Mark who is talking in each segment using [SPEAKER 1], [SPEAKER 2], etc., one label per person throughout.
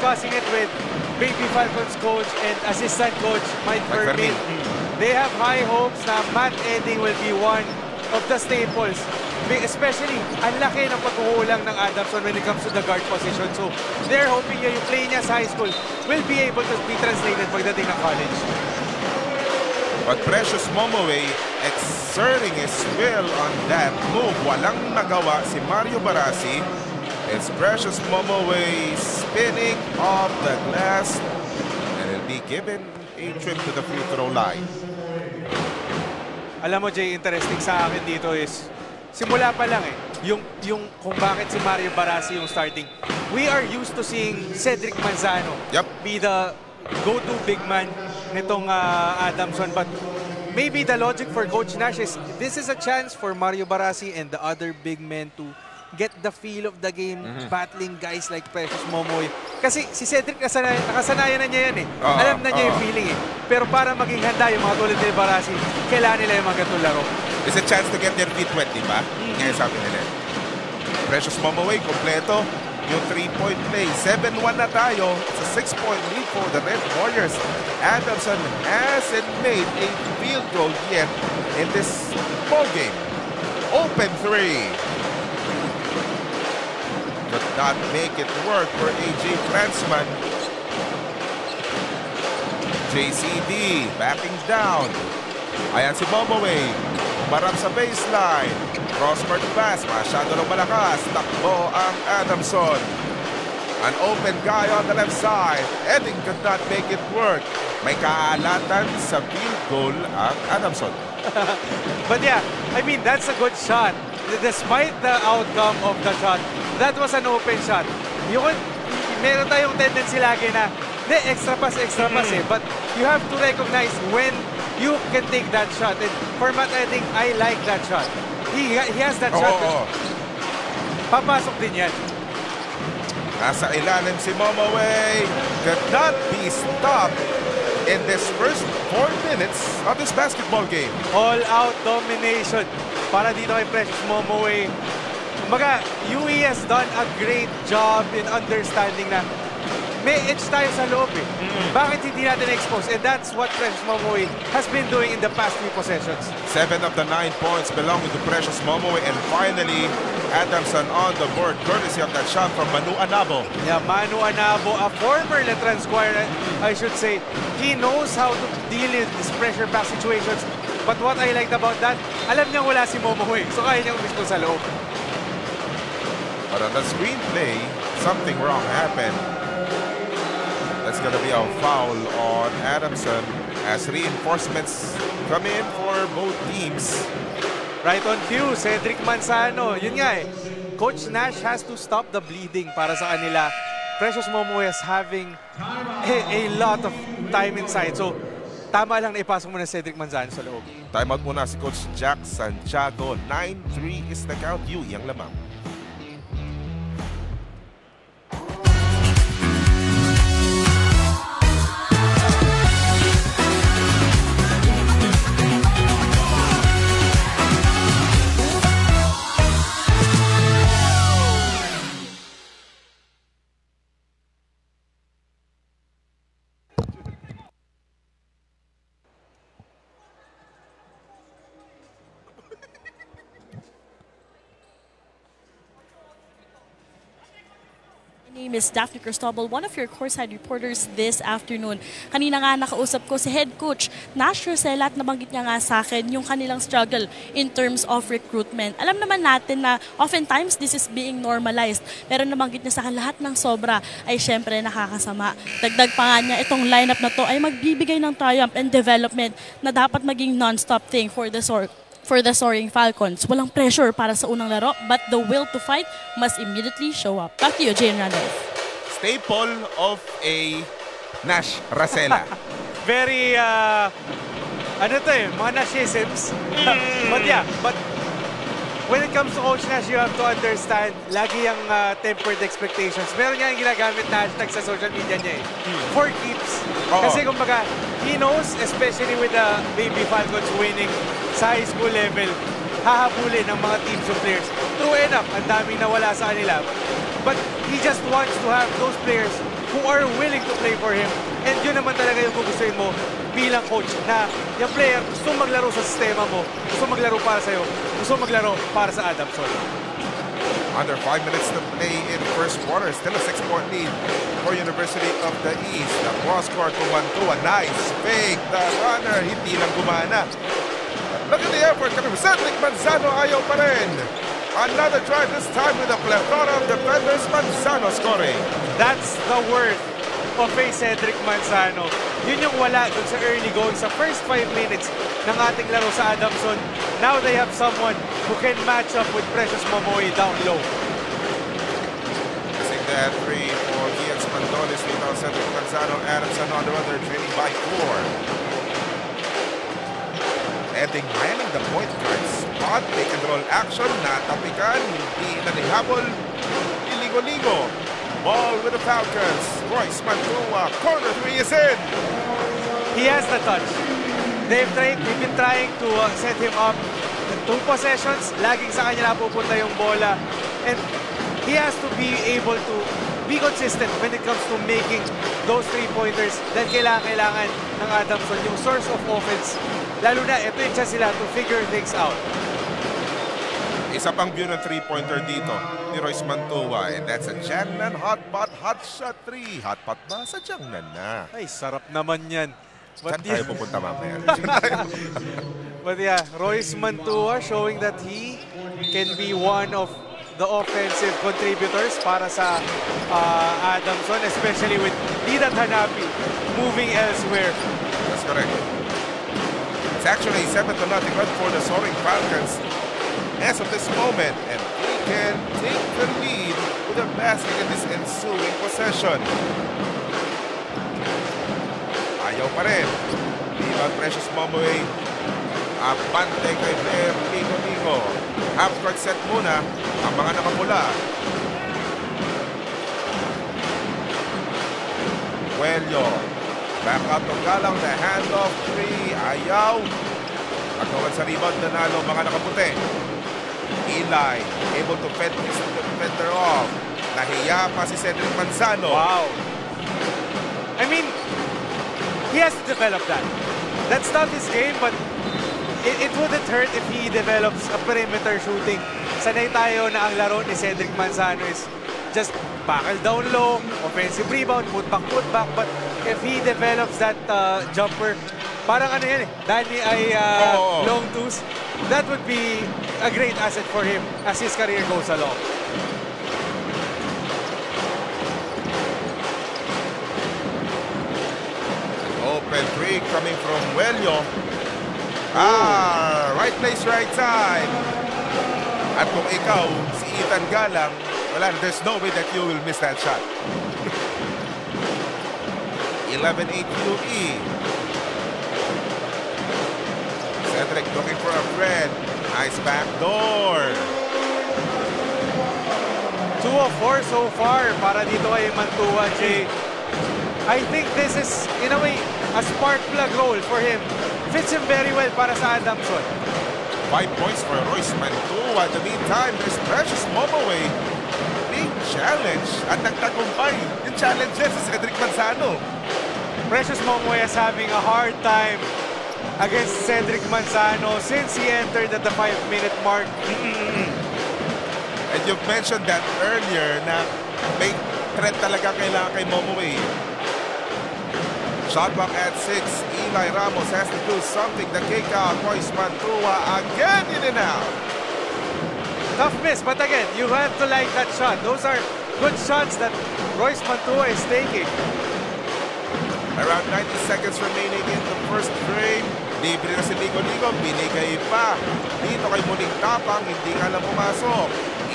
[SPEAKER 1] discussing it with Baby Falcons coach and assistant coach Mike Fermin. They have high hopes na Matt Edding will be one of the staples. Especially, ang laki ng pagkukulang ng Adamson when it comes to the guard position. So, they're hoping yung play niya sa high school will be able to be translated pagdating ng college.
[SPEAKER 2] But Precious Momoe exerting his will on that move. Walang nagawa si Mario Barasi. It's Precious Momoe spinning off the glass. And he'll be given a trip to the free throw line.
[SPEAKER 1] Alam mo, Jay, interesting sa akin dito is simula pa lang yung kung bakit si Mario Barasi yung starting. We are used to seeing Cedric Manzano be the go-to big man nitong Adamson. But maybe the logic for Coach Nash is this is a chance for Mario Barasi and the other big men to get the feel of the game, battling guys like Precious Momoe. Kasi si Cedric nakasanayan na niya yan eh. Alam na niya yung feeling eh. Pero para maging handa yung mga tulad ni Barasi, kailangan nila yung mga ganitong laro.
[SPEAKER 2] It's a chance to get their feet wet, di ba? Ngayon sabi nila. Precious Momoe, kompleto yung 3-point play. 7-1 na tayo. It's a 6-point lead for the Red Warriors. Adamson hasn't made a field goal yet in this ball game. Open 3. Could not make it work for AJ Transman. JCD backing down. Ayan si Momoe. Marap sa baseline. Cross-court pass. Masyado ng malakas. Takbo ang Adamson. An open guy on the left side. Edding could not make it work. May kaalatan sa field goal ang Adamson.
[SPEAKER 1] But yeah, I mean, that's a good shot. Despite the outcome of the shot, that was an open shot. Meron tayong tendency lagi na, extra pass eh. But you have to recognize when you can take that shot. And for Matt Edding, I like that shot. He has that shot. Papasok din yan.
[SPEAKER 2] Nasa ilalim si Momoe. Could not be stopped in this first 4 minutes of this basketball game.
[SPEAKER 1] All-out domination para dito kay Precious Momoe. Kumbaga, UE has done a great job in understanding na may edge tayo sa loob eh. Bakit hindi natin expose? And that's what Precious Momoe has been doing in the past 3 possessions. 7
[SPEAKER 2] of the 9 points belonging to Precious Momoe. And finally, Adamson on the board, courtesy of that shot from Manu Anabo.
[SPEAKER 1] Yeah, Manu Anabo, a former Letran squire, I should say. He knows how to deal with these pressure back situations. But what I liked about that, alam niya wala si Momoe. So kaya niyang umispo sa loob.
[SPEAKER 2] But on the screenplay, something wrong happened. That's going to be a foul on Adamson as reinforcements come in for both teams.
[SPEAKER 1] Right on cue, Cedric Manzano. Yun nga eh. Coach Nash has to stop the bleeding para sa kanila. Precious Momoe is having a lot of time inside. So, tama lang na ipasok mo na Cedric Manzano sa loob.
[SPEAKER 2] Timeout muna si Coach Jack Santiago. 9-3 is the count. Yui ang lamang.
[SPEAKER 3] My name is Daphne Cristobal, one of your courtside reporters this afternoon. Kanina nga nakausap ko si head coach Nash Rosella at nabanggit niya nga sa akin yung kanilang struggle in terms of recruitment. Alam naman natin na oftentimes this is being normalized. Pero nabanggit niya sa akin lahat ng sobra ay syempre nakakasama. Dagdag pa nga niya itong lineup na to ay magbibigay ng triumph and development na dapat maging non-stop thing for the Soaring Falcons. Walang pressure para sa unang laro, but the will to fight must immediately show up. Back to you, Jane Randolph.
[SPEAKER 2] Staple of a Nash Rosella.
[SPEAKER 1] Very, ano to eh, mga Nashisms. but when it comes to Coach Nash, you have to understand, lagi yung tempered expectations. Meron nga yung ginagamit na hashtag sa social media niya eh. For keeps. Kasi kumbaga, he knows, especially with the Baby Falcons winning sa high school level, hahabulin ng mga teams yung players. True enough, ang daming nawala sa kanila. But he just wants to have those players who are willing to play for him. And yun naman talaga yung gugustuhin mo bilang coach na yung player gusto maglaro sa sistema mo, gusto maglaro para sa'yo, gusto maglaro para sa Adamson.
[SPEAKER 2] Under 5 minutes to play in first quarter. Still a 6-point lead for University of the East. The cross-court to Mantua. Nice fake. The runner, hindi lang gumana. Look at the effort. Cedric Manzano ayaw pa rin. Another drive, this time with a plethora of defenders. Manzano scoring.
[SPEAKER 1] That's the worth of a Cedric Manzano. Yun yung wala dun sa early going sa first 5 minutes ng ating laro sa Adamson. Now they have someone who can match up with Precious Momoy down low.
[SPEAKER 2] Missing that 3 for Gian Spandolis. Now Cedric Manzano, Adamson on the run. They're trailing by 4. Heading mining the point guard spot. Pick and roll action. Natapikan. Hindi na nihabol. Iligo-ligo. Ball with the Falcons. Royce Mantua. Corner 3 is in.
[SPEAKER 1] He has the touch. They've been trying to set him up. 2 possessions, laging sa kanya napupunta yung bola. And he has to be able to be consistent when it comes to making those 3-pointers. Dahil kailangan ng Adamson yung source of offense. Lalo na, ito yung chance sila to figure things out.
[SPEAKER 2] Isa pang view ng 3-pointer dito ni Royce Mantua. And that's a Jiangnan hot pot, hot shot 3. Hot pot ba? Sa Jiangnan na.
[SPEAKER 1] Ay, sarap naman yan.
[SPEAKER 2] Saan tayo pupunta mamaya?
[SPEAKER 1] But yeah, Royce Mantua showing that he can be one of the offensive contributors para sa Adamson, especially with Didat Hanapi moving elsewhere.
[SPEAKER 2] That's correct. It's actually 7-0 run for the Soaring Falcons as of this moment, and they can take the lead with a basket in this ensuing possession. Ayaw pa rin. Diba Precious Momoy. Abante kay Blair Ligo-Ligo. Half-court set muna ang mga nakapula. Coelho. Back out to Galang. The handoff 3. Ayaw. Pagkawan sa rebound, nanalo mga nakaputi. Eli able to fend this defender off. Nahiya pa si Cedric Manzano.
[SPEAKER 1] Wow. I mean, he has to develop that. That's not his game, but it wouldn't hurt if he develops a perimeter shooting. Sanay tayo na ang laro ni Cedric Manzano is just buckle down low, offensive rebound, put back. But if he develops that jumper, parang ano yan eh, Danny ay long twos, that would be a great asset for him as his career goes along.
[SPEAKER 2] Open 3 coming from Coelho. Right place, right time. At kung ikaw, si Ethan Galang, wala, there's no way that you will miss that shot. 11-8 UE. Cedric looking for a friend. Nice backdoor.
[SPEAKER 1] 2 of 4 so far para dito kay Mantua, Jay. I think this is, in a way, a spark plug role for him. Fits him very well para sa Adamson.
[SPEAKER 2] 5 points for Royce Mantua. In the meantime, there's Precious Momoy being challenged at nagtagumpay yung challenger sa Cedric Manzano.
[SPEAKER 1] Precious Momoy is having a hard time against Cedric Manzano since he entered at the 5-minute mark.
[SPEAKER 2] And you've mentioned that earlier na may threat talaga kailangan kay Momoy. Shot clock at 6. Eli Ramos has to do something. The kick out. Royce Mantua again in and out.
[SPEAKER 1] Tough miss, but again, you have to like that shot. Those are good shots that Royce Mantua is taking.
[SPEAKER 2] Around 90 seconds remaining in the first frame. Libre na si Ligo-Ligo. Binigay pa. Dito kay Muling Tapang. Hindi nga lang pumasok.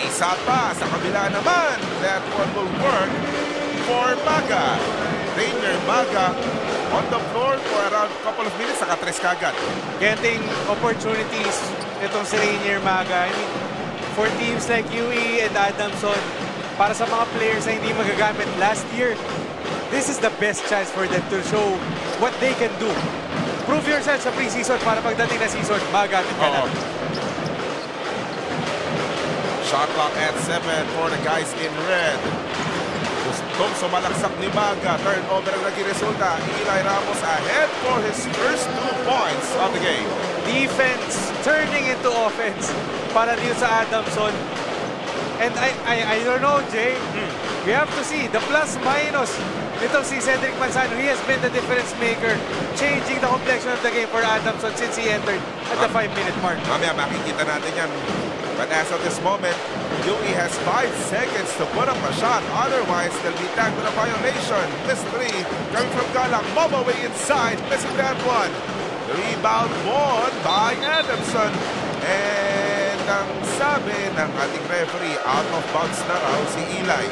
[SPEAKER 2] Isa pa sa kabila naman. That one will work for Maga. Rainier Maga on the floor for around a couple of minutes. Naka-tres kagad.
[SPEAKER 1] Getting opportunities itong si Rainier Maga. I mean, for teams like UE and Adamson, para sa mga players na hindi magagamit last year, this is the best chance for them to show what they can do. Prove yourself sa preseason para pagdating na season, magamit ka na. Shot
[SPEAKER 2] clock at 7 for the guys in red. Gusto Gustong sumalaksak ni Maga. Turnover ang naging resulta. Eli Ramos ahead for his first 2 points of the game.
[SPEAKER 1] Defense turning into offense para dito sa Adamson. And I don't know, Jay. We have to see the plus-minus. Ito si Cedric Manzano, he has been the difference maker, changing the complexion of the game for Adamson since he entered at the 5-minute mark.
[SPEAKER 2] Mamaya makikita natin yan. But as of this moment, Yui has 5 seconds to put up a shot. Otherwise, they'll be tagged with a violation. Miss 3 coming from Galang. Momoway inside, missing that one. The rebound won by Adamson. And ang sabi ng ating referee, out of bounds na raw si Eli.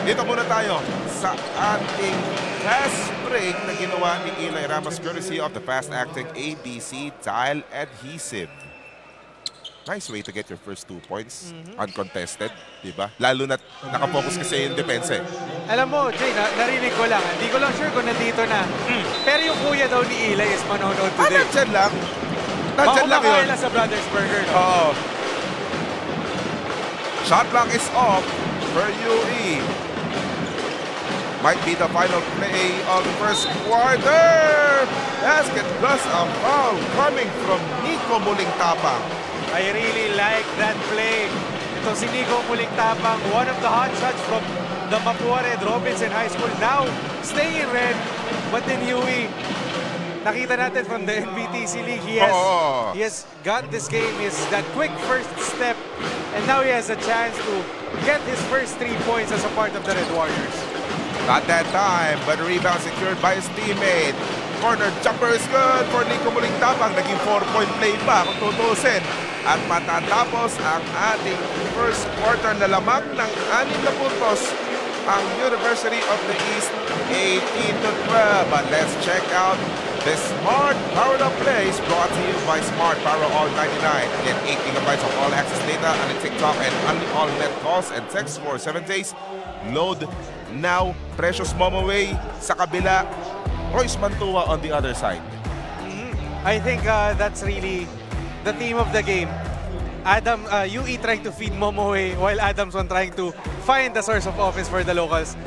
[SPEAKER 2] Dito muna tayo sa ating fast break na ginawa ni Eli Ramos courtesy of the fast-acting ABC Tile Adhesive. Nice way to get your first 2 points uncontested, di ba? Lalo na nakafocus kasi yung depensa.
[SPEAKER 1] Alam mo, Jay, narinig ko lang. Hindi ko lang sure kung nandito na. Pero yung kuya daw ni Eli is manonood today.
[SPEAKER 2] Nandyan lang. Nandyan lang yun.
[SPEAKER 1] Lang sa Brothers Burger, no?
[SPEAKER 2] Oo. Shot clock is off for UE. Might be the final play of the first quarter. Basket plus a foul coming from Nico Mulingtapang.
[SPEAKER 1] I really like that play. Ito si Nico Mulingtapang, one of the hot shots from the Mapua Red Robinson High School. Now, staying in red, but in UE, nakita natin from the NBTC League, he has got this game, he has that quick first step, and now he has a chance to get his first 3 points as a part of the Red Warriors.
[SPEAKER 2] Not that time, but a rebound secured by his teammate. Corner jumper is good for Nico Mulingtapang. Naging 4-point play pa kung tutusin. At matatapos ang ating first quarter na lamang ng 6 na puntos ang University of the East 18-12. But let's check out the Smart Powered Up Plays brought to you by Smart Power All 99. Get 8 gigabytes of all access data on TikTok and only all net calls and texts for 7 days. Load now. Precious Momoway sa kabila. Royce Mantua on the other side.
[SPEAKER 1] I think that's really the theme of the game. UE trying to feed Momoway while Adamson trying to find the source of offense for the locals.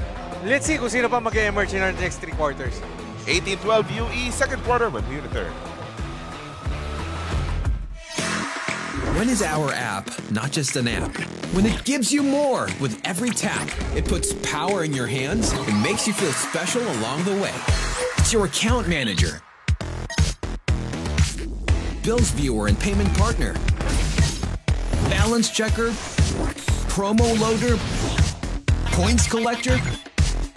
[SPEAKER 1] Let's see kung sino pa mag-emerge in our next 3 quarters.
[SPEAKER 2] 18-12 UE, second quarter when we return.
[SPEAKER 4] When is our app not just an app? When it gives you more with every tap. It puts power in your hands and makes you feel special along the way. It's your account manager, bills viewer and payment partner, balance checker, promo loader, points collector,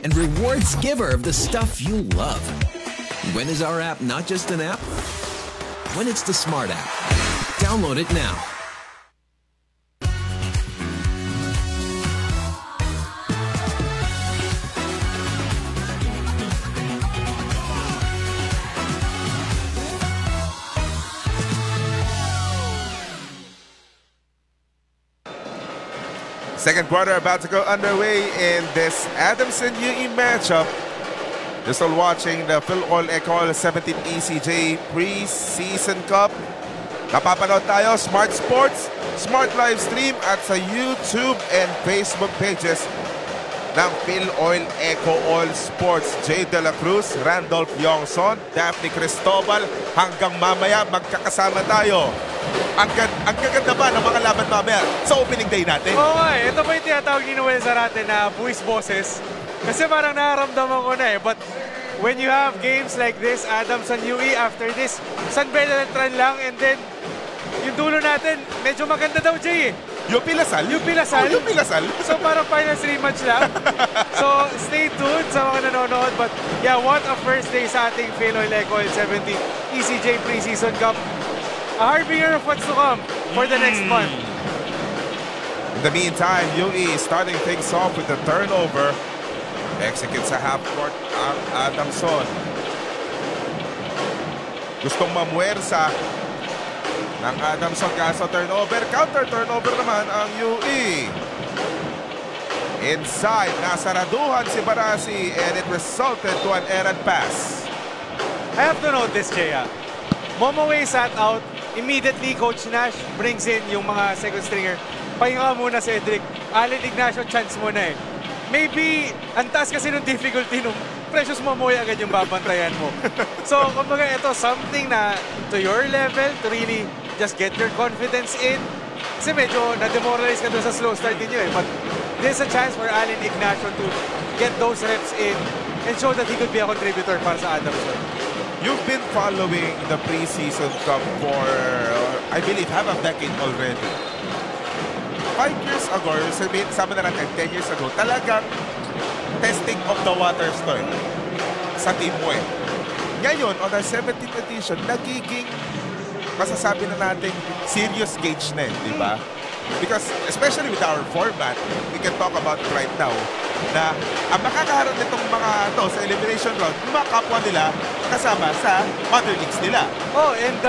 [SPEAKER 4] and rewards giver of the stuff you love. When is our app not just an app? When it's the Smart app. Download it now.
[SPEAKER 2] Second quarter about to go underway in this Adamson UE matchup. You're still watching the Phil Oil Ecol 17th ECJ Preseason Cup. Napapanood tayo, Smart Sports, Smart Live Stream at sa YouTube and Facebook pages ng Phil Oil Eco All Sports. Jay De La Cruz, Randolph Yongson, Daphne Cristobal. Hanggang mamaya magkakasama tayo. Ang gaganda ba ng mga laban mamaya sa opening day natin?
[SPEAKER 1] Oo nga eh. Ito ba yung tinatawag ni Noel Zarate na buwis boses? Kasi parang nararamdaman ko na eh. But when you have games like this, Adamson UE, after this, San Beltran lang, and then yung dulo natin, medyo maganda daw, Jay eh.
[SPEAKER 2] UP Lasal?
[SPEAKER 1] UP Lasal?
[SPEAKER 2] Oh, UP Lasal.
[SPEAKER 1] So parang final 3 match lang. So stay tuned sa mga nanonood. But yeah, what a first day sa ating Phil Oil Ecol 17 ECJ Preseason Cup. A harbinger of what's to come for the next month.
[SPEAKER 2] In the meantime, UE is starting things off with the turnover. Execute sa half-court ang Adamson. Gustong mamuwersa ng Adamson kaso turnover. Counter-turnover naman ang UE. Inside, nasaraduhan si Barasi and it resulted to an errant pass.
[SPEAKER 1] I have to note this, Jaya. Momoway sat out. Immediately, Coach Nash brings in yung mga second stringer. pahinga ka muna, Cedric. Allen Ignacio, chance mo na eh. Maybe, ang taas kasi ng difficulty nung Precious Momoy agad yung babantayan mo. So, kumbaga ito, something na to your level, to really just get your confidence in. Kasi medyo na-demoralize ka doon sa slow start ninyo eh. But there's a chance for Allen Ignacio to get those reps in and show that he could be a contributor para sa Adamson.
[SPEAKER 2] You've been following the preseason cup for, I believe, half a decade already. 5 years ago, sabi na natin, 10 years ago, talagang testing of the waters to eh, sa team mo eh. Ngayon, on our 17th edition, nagiging masasabi na natin serious gauge na eh, di ba? Because especially with our format, we can talk about it right now, na ang makakaharap nitong mga to sa elimination round, yung mga kapwa nila kasama sa mother leagues nila.
[SPEAKER 1] Oh, and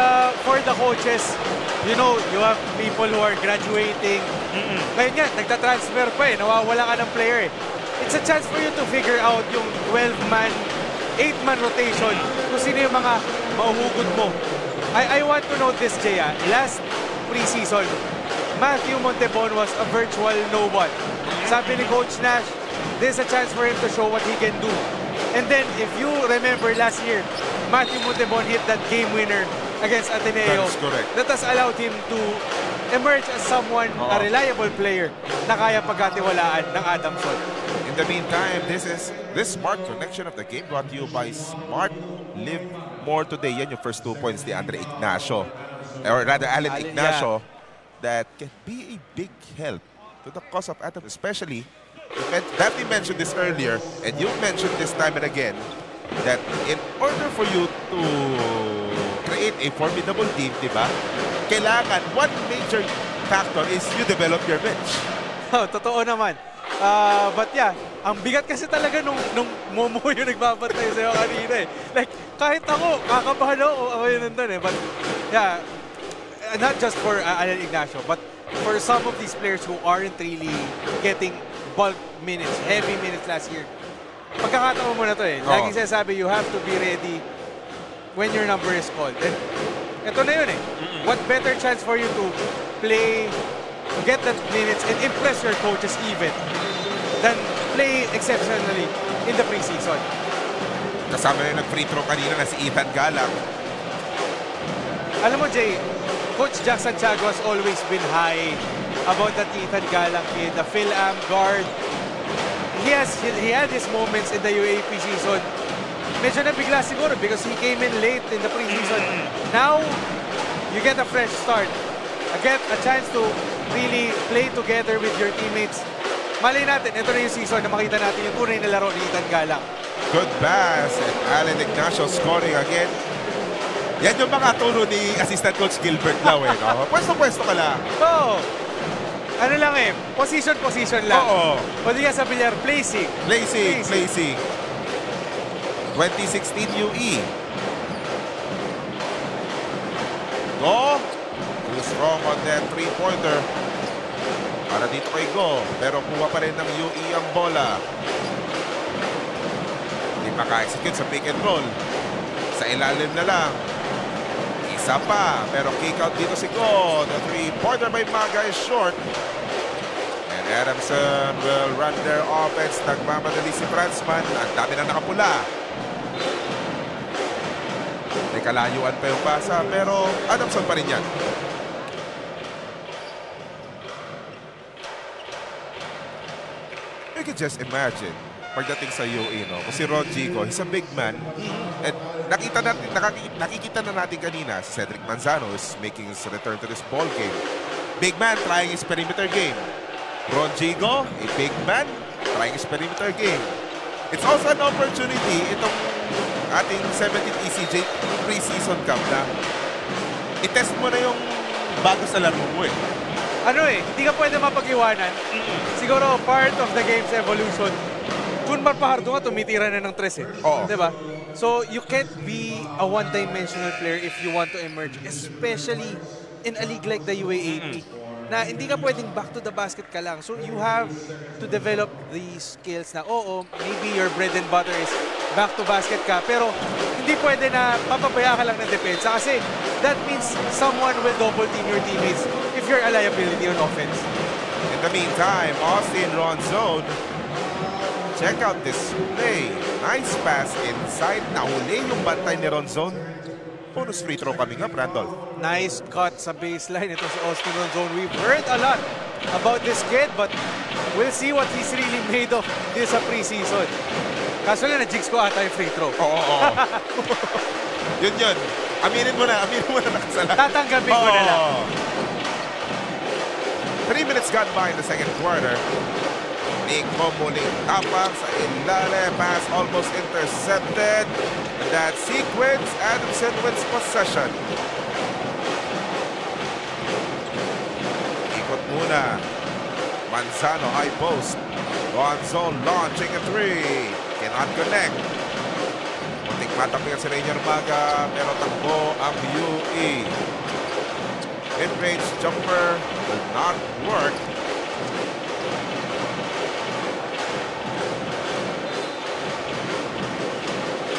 [SPEAKER 1] for the coaches, you know, you have people who are graduating. Ngayon nga, nagtatransfer pa eh, nawawala ka ng player eh. It's a chance for you to figure out yung 12-man, 8-man rotation, kung sino yung mga mauhugot mo. I want to note this, Jay, last preseason, Matthew Montebon was a virtual no one. Sabi ni Coach Nash, there's a chance for him to show what he can do. And then, if you remember last year, Matthew Montebon hit that game winner against Ateneo.
[SPEAKER 2] That's correct.
[SPEAKER 1] That has allowed him to emerge as someone, a reliable player na kaya pagkatiwalaan ng Adamson.
[SPEAKER 2] In the meantime, this smart connection of the game brought to you by Smart Live More Today. Yan yung first 2 points ni Andre Ignacio. Or rather, Allen Ignacio. Yeah. That can be a big help to the cause of Adam, especially, Daphne mentioned this earlier, and you mentioned this time and again, that in order for you to create a formidable team, di ba, kailangan, one major factor is you develop your bench.
[SPEAKER 1] Oh, totoo naman. But yeah, ang bigat kasi talaga nung Momo yung nagbabantay sa'yo kanina eh. Like, kahit ako, kakabahan ako yun nandun eh. But yeah, not just for Allen Ignacio, but for some of these players who aren't really getting bulk minutes, heavy minutes last year. Pagkakataon mo na to eh. Laging sinasabi, you have to be ready when your number is called. And ito na yun eh. What better chance for you to play, to get that minutes and impress your coaches even than play exceptionally in the preseason.
[SPEAKER 2] Kasama na nag-free throw kanina na si Ethan Galang.
[SPEAKER 1] Alam mo, Jay, Coach Jack Santiago has always been high about that Ethan Galang kid, the Phil-Am guard. He had his moments in the UAAP season. Medyo nabigla siguro because he came in late in the preseason. Now, you get a fresh start. Get a chance to really play together with your teammates. Malay natin, ito na yung season na makita natin yung tunay na laro ni Ethan Galang.
[SPEAKER 2] Good pass, and Allen Ignacio scoring again. Yan yung mga turo ni Assistant Coach Gilbert Lau eh, no? Pwesto-pwesto ka lang.
[SPEAKER 1] Oo. Ano lang eh, position lang.
[SPEAKER 2] Oo.
[SPEAKER 1] O di ka sa bilyar, placing.
[SPEAKER 2] 2016 UE. Go. Too strong on that three-pointer. Para dito kay Go. Pero kuha pa rin ng UE ang bola. Hindi maka-execute sa pick and roll. Sa ilalim na lang. Isa pa. Pero kick out dito si Go. The three-pointer by Maga is short. And Adamson will run their offense. Nagmamadali si Franzman. Ang dami na nakapula. May kalayuan pa yung pasa. Pero Adamson pa rin yan. You can just imagine pagdating sa UE, no? Kasi Ron Jico, he's a big man. And nakikita na natin kanina, si Cedric Manzano is making his return to this ball game. Big man trying his perimeter game. Ron Jico, a big man trying his perimeter game. It's also an opportunity itong ating 17th ECJ pre-season cup na i-test mo na yung bago sa laro mo eh.
[SPEAKER 1] Ano eh, hindi ka pwede mapag-iwanan. Siguro part of the game's evolution. Junmar Pajardo nga, tumitira na ng tres eh.
[SPEAKER 2] Oo.
[SPEAKER 1] Diba? So, you can't be a one-dimensional player if you want to emerge. Especially in a league like the UAAP. Na hindi ka pwedeng back to the basket ka lang. So, you have to develop these skills na, oo, maybe your bread and butter is back to basket ka. Pero, hindi pwede na papabaya ka lang ng depensa. Kasi, that means someone will double team your teammates if you're a liability on offense.
[SPEAKER 2] the meantime, Austin Ronzone. Check out this play. Nice pass inside. Nahuli yung bantay ni Ronzone. Bonus free throw coming up, Randolph.
[SPEAKER 1] Nice cut sa baseline. Ito si Austin Ronzone. We've heard a lot about this kid, but we'll see what he's really made of this sa preseason. Kaso lang, na-jigs ko ata yung free throw.
[SPEAKER 2] Oo. Yun. Aminin mo na nakasala.
[SPEAKER 1] Tatanggapin ko na lang.
[SPEAKER 2] 3 minutes gone by in the second quarter. Nico muling tapang sa ilalim. Pass almost intercepted. And that sequence, Adamson wins possession. Ikot muna. Manzano high post. Ronzone launching a three. Cannot connect. Muntik matapingan si Rainier Maga. Pero takbo ang UE. Mid-range jumper will not work.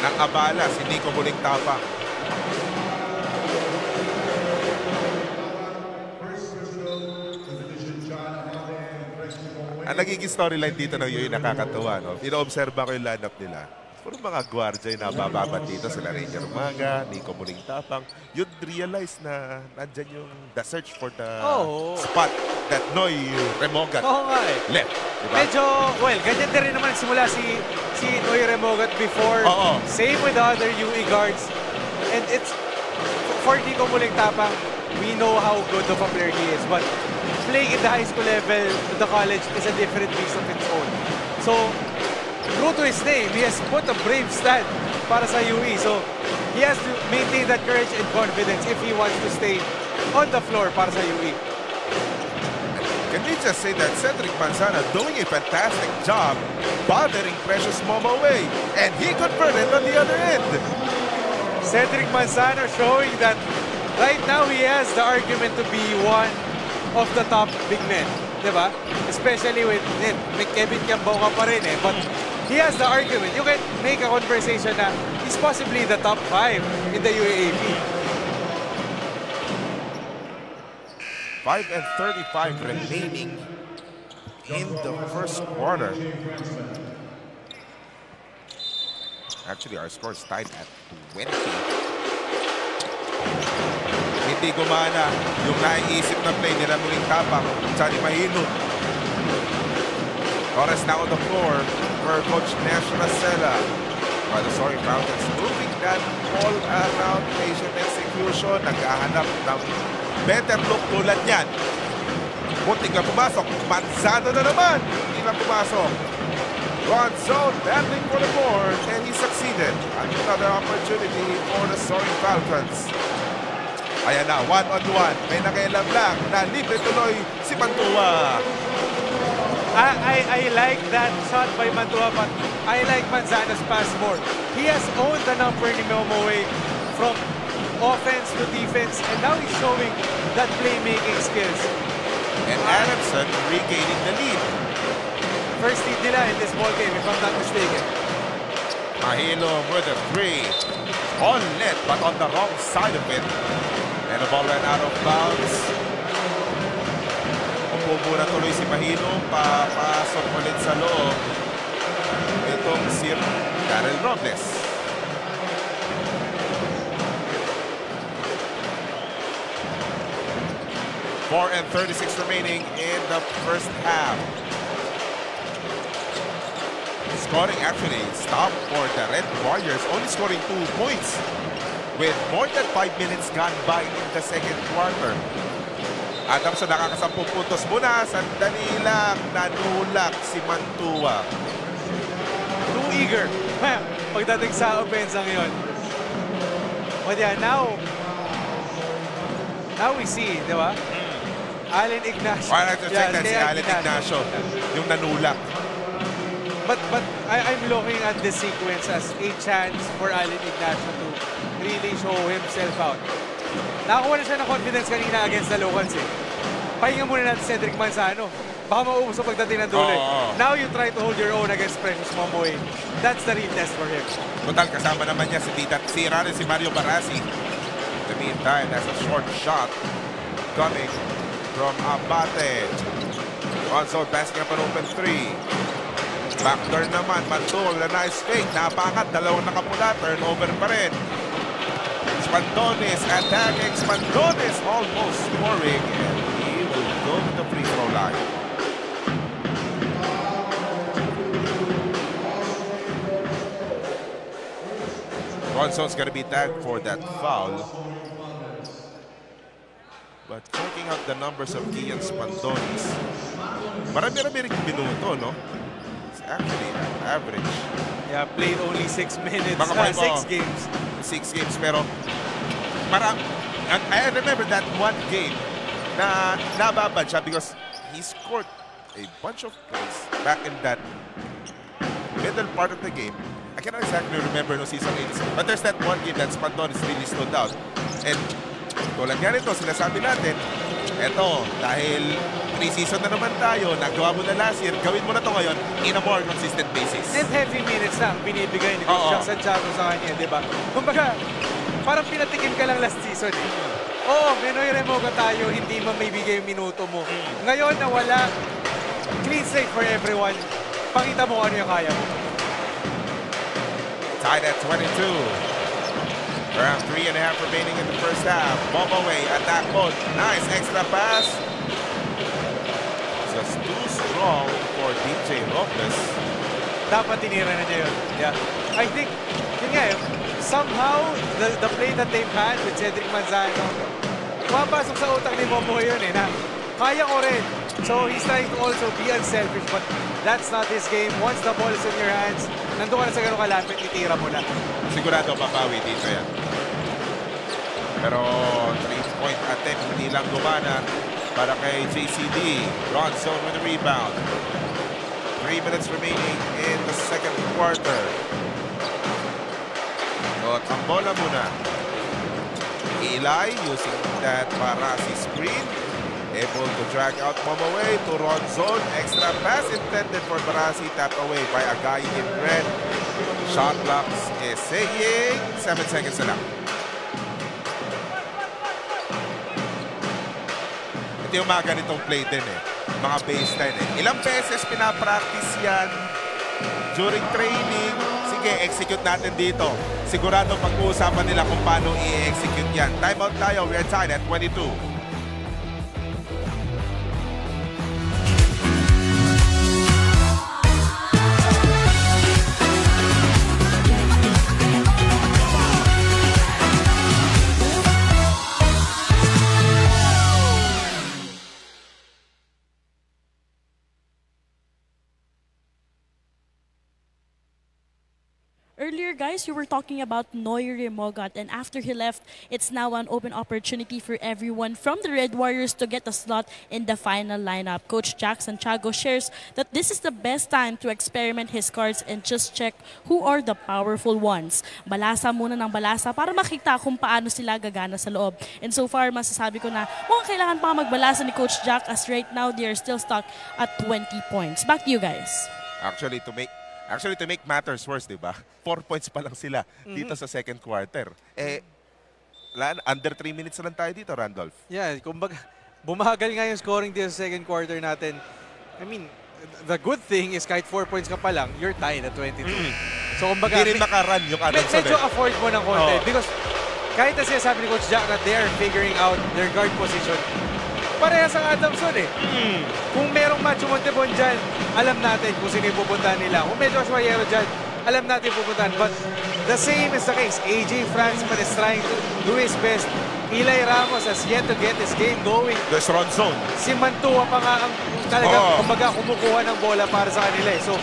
[SPEAKER 2] Nang-abala si Nico muling tapang. Ang nagiging storyline dito na yun nakakatuwa. No? Ino-observa ko yung lineup nila. Puro mga gwardiya yung nabababat dito. Sila Rainier Maga, Nico muling tapang. You'd realize na nandyan yung the search for the spot that Noy Remogat left. Diba?
[SPEAKER 1] Medyo, well, ganyan din rin naman simula si Noy Remogat before. Same with the other UE guards. And it's, for Nico muling tapang, we know how good of a player he is. But playing in the high school level to the college is a different beast of its own. So, true to his name, he has put a brave stand para sa UE. So, he has to maintain that courage and confidence if he wants to stay on the floor para sa UE.
[SPEAKER 2] Can we just say that Cedric Manzano doing a fantastic job bothering Precious Momo away, and he converted on the other end.
[SPEAKER 1] Cedric Manzano showing that right now he has the argument to be one of the top big men, diba? Especially with Kevin Kiambonga pa rin but he has the argument. You can make a conversation na he's possibly the top 5 in the UAAP.
[SPEAKER 2] 5:35 remaining in the first quarter. Actually, our score is tied at 20. Hindi gumana yung naiisip na play nila muling tapang. Johnny Mahino. Torres now on the floor for Coach Nash Racela. By the Soaring Falcons moving that ball around, patient execution. Naghahanap ng better look tulad yan. Muntik na pumasok. Manzano na naman. Hindi na pumasok. Ronzone battling for the board and he succeeded. Another opportunity for the Soaring Falcons. Ayan na, one-on-one. May nakailam lang na libre tuloy si Mantua.
[SPEAKER 1] I like that shot by Mantua, but I like Manzano's pass more. He has owned the number ni Momoe from offense to defense, and now he's showing that playmaking skills.
[SPEAKER 2] And Adamson regaining the lead.
[SPEAKER 1] First lead nila in this ball game, if I'm not mistaken.
[SPEAKER 2] Mahilo with a three. On net, but on the wrong side of it. And the ball ran out of bounds. Upo muna tuloy si Mahilo. Papasok ulit sa loob. Itong si Darrell Robles. Four and 36 remaining in the first half. Scoring actually stopped for the Red Warriors, only scoring 2 points with more than 5 minutes gone by in the second quarter. Adamson nakakasampung puntos muna. Sandali lang, nanulak si Mantua.
[SPEAKER 1] Too eager pagdating sa offense ang yun. But yeah, now we see, di ba? Allen Ignacio.
[SPEAKER 2] Why not to check that si Allen Ignacio, yung nanulak.
[SPEAKER 1] But I'm looking at this sequence as a chance for Allen Ignacio to really show himself out. Nakakuha na siya ng confidence kanina against the Locals Pahinga muna natin Cedric Manzano. Baka mauubos sa pagdating ng dulo. Now you try to hold your own against Precious Momoe. That's the real test for him.
[SPEAKER 2] Total, kasama naman niya si Tita Sira rin si Mario Barasi. In the meantime, that's a short shot coming from Abate. Ronson passing up an open 3. Backdoor naman, Mantua with a nice fake. Napakat, dalawang nakapula, turnover pa rin. Spandones attacking, Spandones almost scoring, and he will go to the free throw line. Ronson's gonna be tagged for that foul. But checking out the numbers of Kian Spandones, marami-rami rin minuto, no? Actually, average.
[SPEAKER 1] Yeah, played only 6 minutes. 6 games.
[SPEAKER 2] 6 games, pero I remember that one game na nababad siya because he scored a bunch of plays back in that middle part of the game. I cannot exactly remember no season 8, but there's that one game that Spandones really stood out. And tulad nga nito, sinasabi natin, eto, dahil pre-season na naman tayo, nagawa mo na last year, gawin mo na to ngayon in a more consistent basis.
[SPEAKER 1] And heavy minutes lang binibigay ni Coach Jack Santiago sa kanya, di ba? Kumbaga, parang pinatikim ka lang last season eh. Oo, Menoy Remoga tayo, hindi man may bigay yung minuto mo. Ngayon na wala, clean slate for everyone. Pakita mo ano yung kaya mo.
[SPEAKER 2] Tied at 22. Around 3.5 remaining in the first half. Bobaway, attack mode. Nice extra pass. Just too strong for DJ Robles.
[SPEAKER 1] Dapat tinira na niya yun. Yeah. I think, yun nga yun, somehow, the play that they've had with Cedric Manzano, pumapasok sa utak ni Momo yun eh, na kaya ko rin. So he's trying to also be unselfish, but that's not his game. Once the ball is in your hands, nandun ka na sa ganun kalapit, itira mo na. Sigurado papawi dito yan.
[SPEAKER 2] Pero 3-point attempt, hindi lang gumana para kay JCD. Ronson with the rebound. 3 minutes remaining in the second quarter. So, tambola muna. Eli using that Barasi screen. Able to drag out Momaway to Ronson. Extra pass intended for Barasi. Tapped away by a guy in red. Shot clocks is saying 7 seconds na lang. Ito yung mga ganitong play din eh. Mga baseline eh. Ilang beses pinapractice yan during training. Sige, execute natin dito. Sigurado pag-uusapan nila kung paano i-execute yan. Timeout tayo. We are tied at 22.
[SPEAKER 3] Earlier, guys, you were talking about Noy Remogat, and after he left, it's now an open opportunity for everyone from the Red Warriors to get a slot in the final lineup. Coach Jack Santiago shares that this is the best time to experiment his cards and just check who are the powerful ones. Balasa muna ng balasa para makita kung paano sila gagana sa loob. And so far, masasabi ko na mukhang kailangan pa magbalasa ni Coach Jack, as right now they are still stuck at 20 points. Back to you guys.
[SPEAKER 2] Actually, to make matters worse, di ba? 4 points pa lang sila dito sa second quarter. Eh, under 3 minutes na lang tayo dito, Randolph.
[SPEAKER 1] Yeah, kumbaga, bumagal nga yung scoring dito sa second quarter natin. I mean, the good thing is kahit 4 points ka pa lang, you're tied at 22. So, kumbaga,
[SPEAKER 2] hindi rin makarun yung Adamson.
[SPEAKER 1] Medyo afford mo ng konti. Because kahit na sinasabi ni Coach Jack na they are figuring out their guard position, parehas ang Adamson eh. Kung merong Macho Montebon dyan, alam natin kung sino yung pupuntahan nila. Kung may Joshua Hierro dyan, alam natin yung pupuntahan. But the same is the case. AJ Fransman is trying to do his best. Eli Ramos has yet to get his game going.
[SPEAKER 2] There's Ronson.
[SPEAKER 1] Si Mantua pa nga ang talagang kumbaga kumukuha ng bola para sa kanila. So,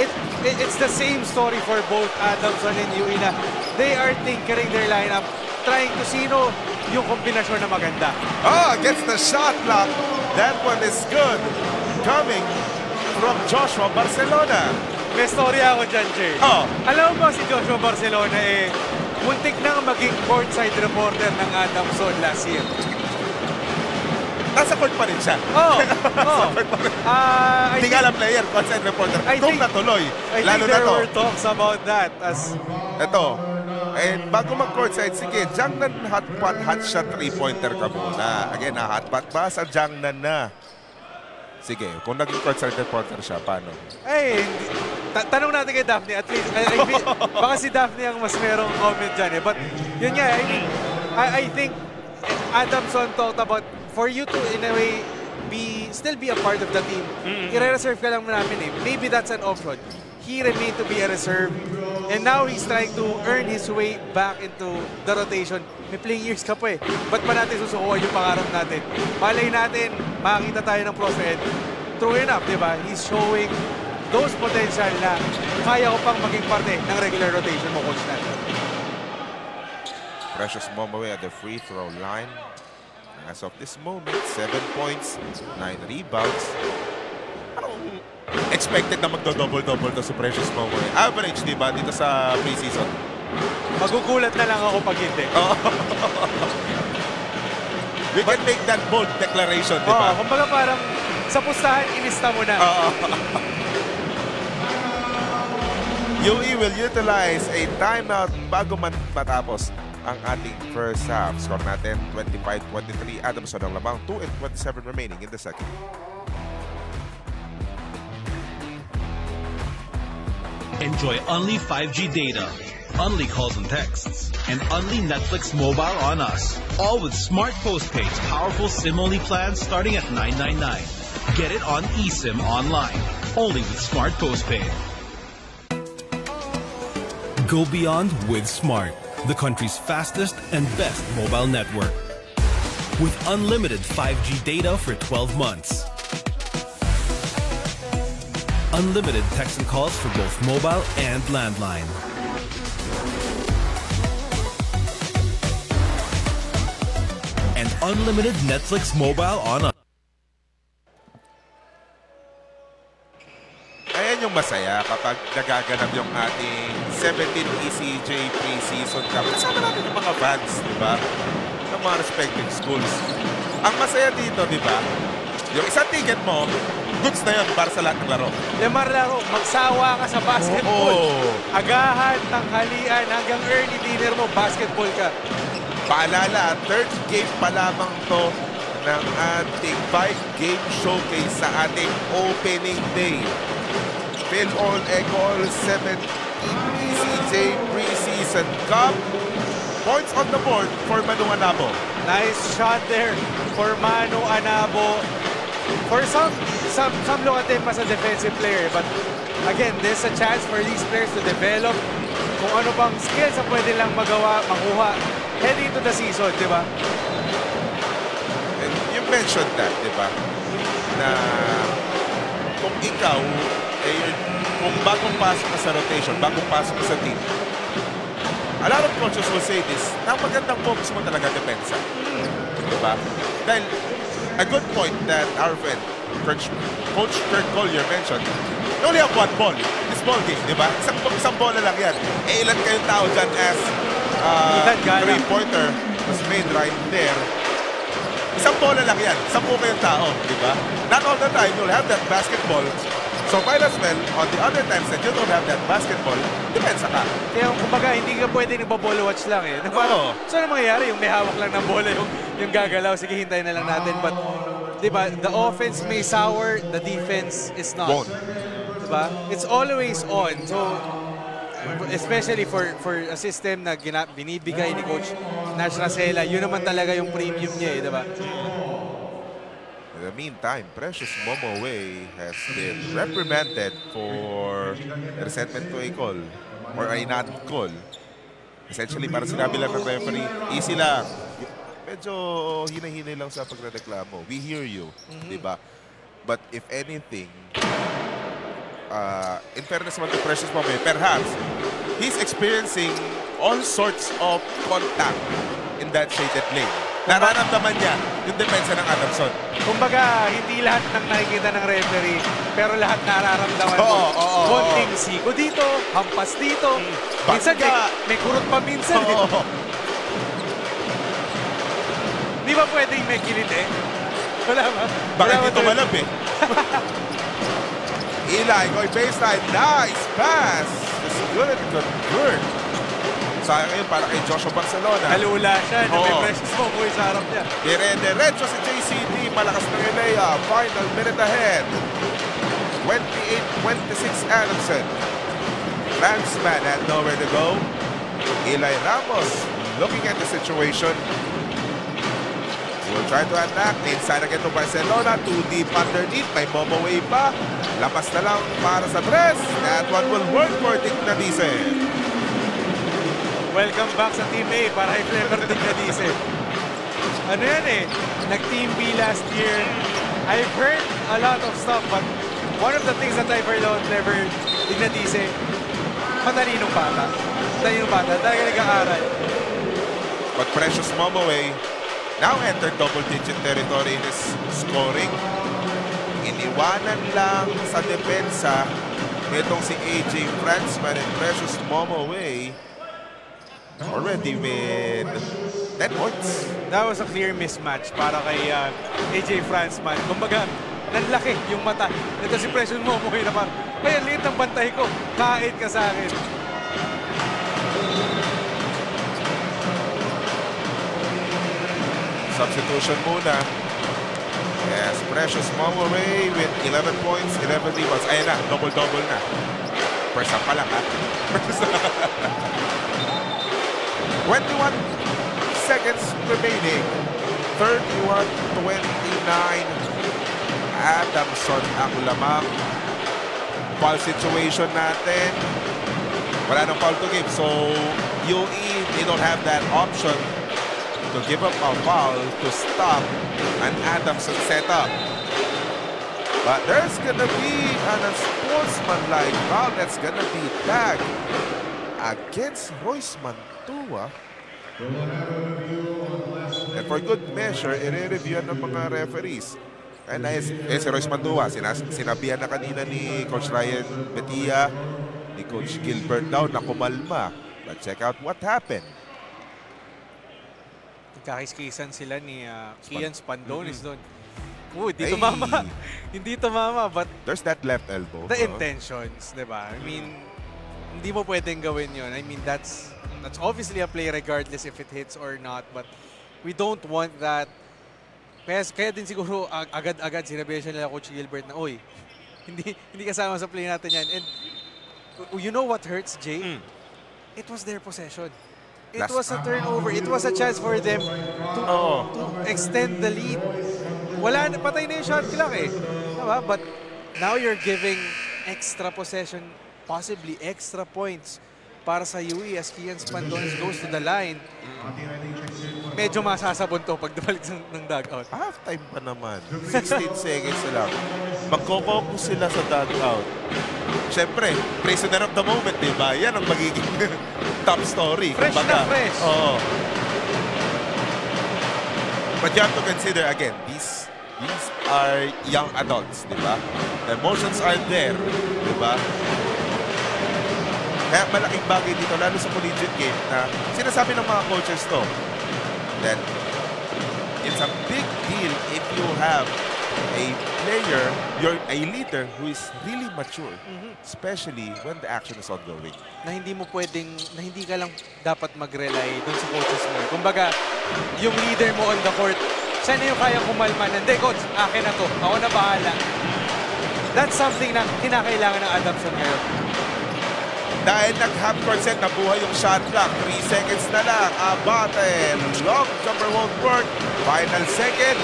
[SPEAKER 1] it's the same story for both Adamson and Uina. They are tinkering their lineup, trying to sino yung kombinasyon na maganda.
[SPEAKER 2] Gets the shot clock. That one is good. Coming from Joshua Barcelona.
[SPEAKER 1] May storya ako dyan, Jay. Alam mo si Joshua Barcelona muntik nang maging courtside reporter ng Adamson last year.
[SPEAKER 2] Nasa court pa rin siya. Hindi nga lang player, courtside reporter. Kung natuloy,
[SPEAKER 1] lalo na to. I think there were talks about that.
[SPEAKER 2] Ito. And bago mag-courtside, sige, Jangnan hot shot 3-pointer ka muna. Again, hot pot ba sa Jangnan na? Sige, kung naging concerned reporter siya, paano?
[SPEAKER 1] Eh, tanong natin kay Daphne. At least, baka si Daphne ang mas merong comment dyan eh. But yun nga, I mean, I think Adamson talked about for you to, in a way, still be a part of the team. I-reserve ka lang namin eh. Maybe that's an option. He remained to be a reserve. And now he's trying to earn his way back into the rotation. May playing years ka pa eh. Ba't pa natin susukuhan yung pangarap natin? Malay natin, makakita tayo ng prospect. True enough, di ba? He's showing those potential na kaya ko pang maging parte ng regular rotation mo, Coach Nat.
[SPEAKER 2] Precious Momoe at the free throw line. As of this moment, 7 points, 9 rebounds. Expected na magdo-double-double to si Precious Momoe. Average, di ba, dito sa preseason?
[SPEAKER 1] Magugulat na lang ako pag hindi.
[SPEAKER 2] We can make that bold declaration, di ba?
[SPEAKER 1] Kumbaga parang sa pustahan, inista mo na.
[SPEAKER 2] UE will utilize a timeout bago matapos ang ating first half. Score natin 25-23. Adamson ang lamang, 2:27 remaining in the second.
[SPEAKER 5] Enjoy Only 5G data, Only calls and texts, and Only Netflix mobile on us. All with Smart Postpaid's powerful SIM-only plans starting at $9.99. Get it on eSIM online, only with Smart Postpaid.
[SPEAKER 6] Go beyond with Smart, the country's fastest and best mobile network. With unlimited 5G data for 12 months. Unlimited text and calls for both mobile and landline. And unlimited Netflix mobile on us.
[SPEAKER 2] Ayan yung masaya kapag nagaganap yung ating 17 ECJ pre-season cup. Kasama natin yung mga fans, di ba? Ng mga respective schools. Ang masaya dito, di ba? Yung isang ticket mo, goods na yun para sa lahat ng laro.
[SPEAKER 1] Lemar laro, magsawa ka sa basketball. Agahan, tanghalian, hanggang early dinner mo, basketball ka.
[SPEAKER 2] Paalala, third game pa lamang to ng ating 5-game showcase sa ating opening day. Phil All Ecol 17 ECJ Preseason Cup. Points on the board for Manu Anabo.
[SPEAKER 1] Nice shot there for Manu Anabo. For some look at him as a defensive player, but again, there's a chance for these players to develop kung ano bang skills na pwede lang makuha heading into the season, di ba?
[SPEAKER 2] And you mentioned that, di ba? Na kung ikaw, kung bagong pasok ka sa rotation, bagong pasok ka sa team, a lot of coaches will say this, na magandang focus mo talaga depensa. Di ba? Dahil, a good point that our friend, Coach Kurt Collier mentioned, you only have one ball. This ball game, di ba? Isang bola lang yan. Eh, ilan kayong tao dyan as three-pointer was made right there. Isang bola lang yan. 10 kayong tao, di ba? Not all the time you'll have that basketball. So might as well, on the other times that you don't have that basketball, depensa ka.
[SPEAKER 1] Kaya kumbaga, hindi ka pwede nagbabolo watch lang eh. So ano mangyayari? Yung may hawak lang ng bola, yung gagalaw, sige hintayin na lang natin. But, di ba, the offense may sour, the defense is not.
[SPEAKER 2] Won't.
[SPEAKER 1] Diba? It's always on. So, especially for a system na binibigay ni Coach Nash Racela, yun naman talaga yung premium niya eh, diba?
[SPEAKER 2] In the meantime, Precious Momoe has been reprimanded for resentment to a call or a non-call. Essentially, para sinabi lang ng referee, easy lang. Medyo hinahinay lang sa pagreklamo. We hear you, diba? But if anything, in fairness naman to Precious Momoe, perhaps he's experiencing all sorts of contact in that shaded lane. Nararamdaman niya yung depensa ng Adamson.
[SPEAKER 1] Kumbaga, hindi lahat ng nakikita ng referee, pero lahat nararamdaman mo. Konting siko dito, hampas dito. Minsan may kurot pa minsan. Di ba pwedeng may kilit eh? Wala ba?
[SPEAKER 2] Bakit dito malab eh? Eli going baseline. Nice pass. It's good and good. So Sayang ngayon para kay Joshua Barcelona.
[SPEAKER 1] Halula siya, na may Precious Momoy sa harap niya.
[SPEAKER 2] Dire-diretso si JCD, malakas ng Elea. Final minute ahead. 28-26 Adamson. Franzman had nowhere to go. Eli Ramos looking at the situation. Will try to attack. Inside again to Barcelona. 2 deep underneath. May Momoway pa. Lapas na lang para sa tres. That one will work for Tignadice.
[SPEAKER 1] Welcome back sa Team A para kay Clever Tignadice. Ano yan eh? Nag-Team B last year. I've heard a lot of stuff, but one of the things that I've heard about Clever Tignadice, matalinong bata. Matalinong bata. Talaga nag-aaral.
[SPEAKER 2] But Precious Momoway now entered double-digit territory in his scoring. Iniwanan lang sa depensa itong si AJ Franzman and Precious Momoway already with 10 points.
[SPEAKER 1] That was a clear mismatch para kay AJ Franzman. Kumbaga, nanlaki yung mata. Ito si Precious Momoway na parang, ay, ang liit ng bantay ko. Kahit ka sa akin.
[SPEAKER 2] Substitution muna. Yes, Precious Momoway with 11 points, 11 rebounds. Ayan na, double-double na. First up pa lang, ha? 21 seconds remaining. 31-29. Adamson ang lamang. Foul situation natin. Wala nang foul to give. So, UE, they don't have that option to give up a foul to stop an Adamson setup. But there's gonna be an unsportsmanlike foul that's gonna be tagged against Royce Mantua. And for good measure, i-review ng mga referees. And si Royce Mantua, sinabihan na kanina ni Coach Ryan Betia, ni Coach Gilbert daw na kumalma. But check out what happened.
[SPEAKER 1] Nagkakis-kisan sila ni Kian Spandonis doon. Hindi tumama. Hindi tumama, but
[SPEAKER 2] there's that left elbow.
[SPEAKER 1] The intentions, di ba? I mean, hindi mo pwedeng gawin yun. I mean, that's obviously a play regardless if it hits or not, but we don't want that. Kaya din siguro agad-agad sinabi siya nila Coach Gilbert na, oy, hindi kasama sa play natin yan. And you know what hurts, Jay? It was their possession. It was a turnover. It was a chance for them to extend the lead. Wala na, patay na yung shot clock eh. Diba? But now you're giving extra possession, possibly extra points para sa UE as Kian Spandonis goes to the line. Medyo masasabon to pag dumalik ng dugout.
[SPEAKER 2] Half-time pa naman. 16 seconds na lang. Magkokocus sila sa dugout. Siyempre, prisoner of the moment, diba? Yan ang magiging top story.
[SPEAKER 1] Fresh na fresh.
[SPEAKER 2] Oo. But you have to consider, again, these are young adults, diba? The emotions are there, diba? Kaya malaking bagay dito, lalo sa collegiate game, na sinasabi ng mga coaches to, that it's a big deal if you have a player, you're a leader who is really mature, especially when the action is ongoing.
[SPEAKER 1] Na hindi mo pwedeng, na hindi ka lang dapat mag-rely dun sa coaches mo. Kumbaga, yung leader mo on the court, siya na yung kaya kumalma. Hindi, coach, akin na to. Ako na bahala. That's something na kinakailangan ng Adamson ngayon.
[SPEAKER 2] Dahil nag-half-court set, nabuhay yung shot clock. 3 seconds na lang. Abate, long jumper won't work. Final second.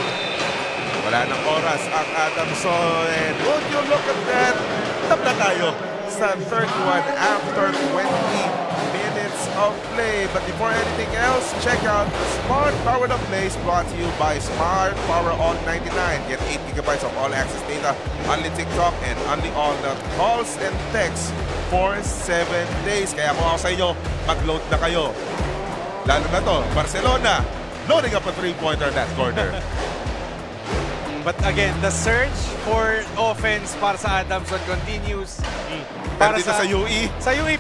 [SPEAKER 2] Wala nang oras ang Adamson. And would you look at that? Tabla tayo sa third one after 20 minutes of play. But before anything else, check out Smart Power Up Plays brought to you by Smart Power On 99. Get 8 GB of all-access data, only TikTok, and only all-net calls and texts for 7 days. Kaya kung ako sa inyo, mag-load na kayo. Lalo na to, Barcelona, loading up a 3-pointer that corner.
[SPEAKER 1] But again, the search for offense para sa Adamson continues.
[SPEAKER 2] Para sa UE.
[SPEAKER 1] Sa UE,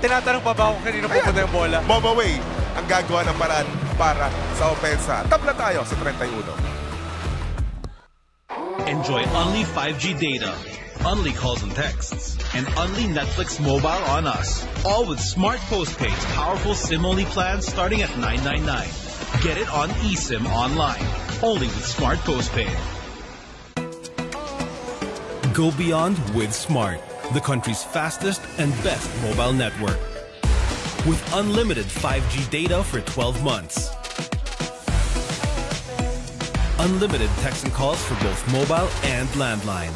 [SPEAKER 1] tinatanong pa ba kung kanino pupunta yung bola?
[SPEAKER 2] Momoway ang gagawa ng paraan para sa opensa. Tabla tayo sa 31.
[SPEAKER 5] Enjoy only 5G data, Only calls and texts. And only Netflix mobile on us. All with Smart Postpaid's powerful SIM-only plans starting at $9.99. Get it on eSIM online. Only with Smart Postpaid.
[SPEAKER 6] Go beyond with Smart, the country's fastest and best mobile network. With unlimited 5G data for 12 months. Unlimited text and calls for both mobile and landline.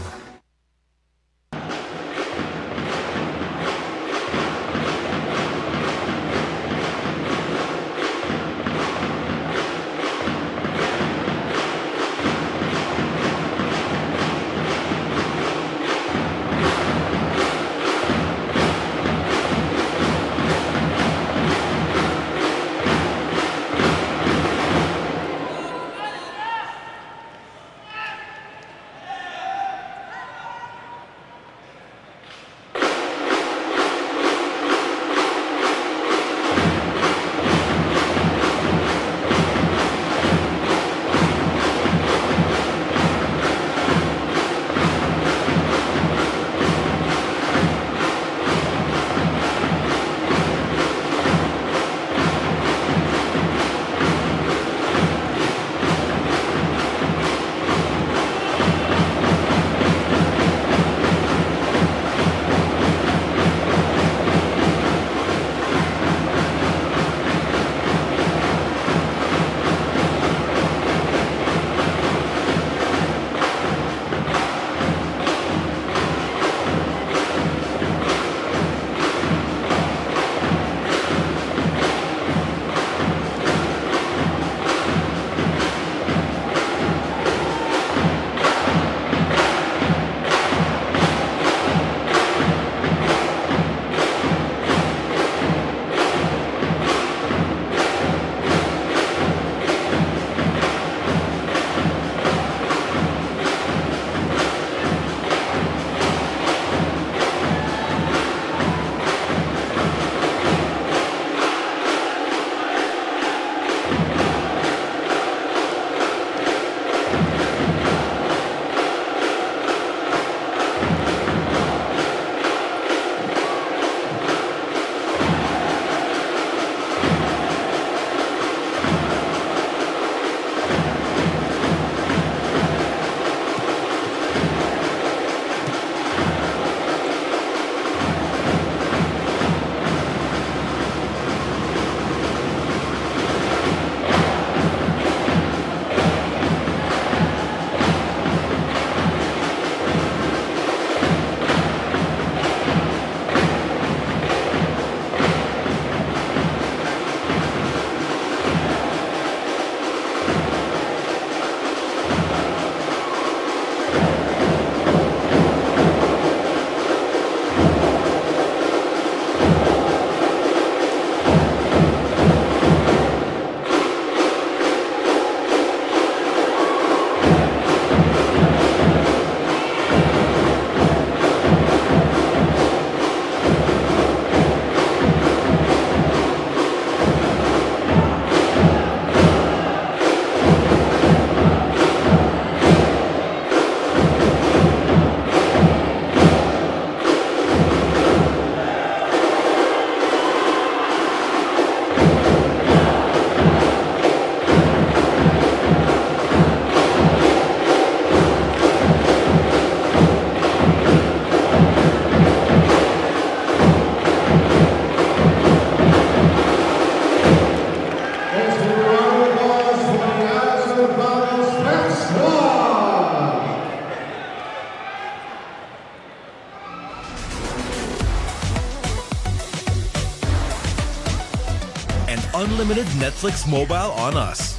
[SPEAKER 6] unlimited Netflix mobile on us.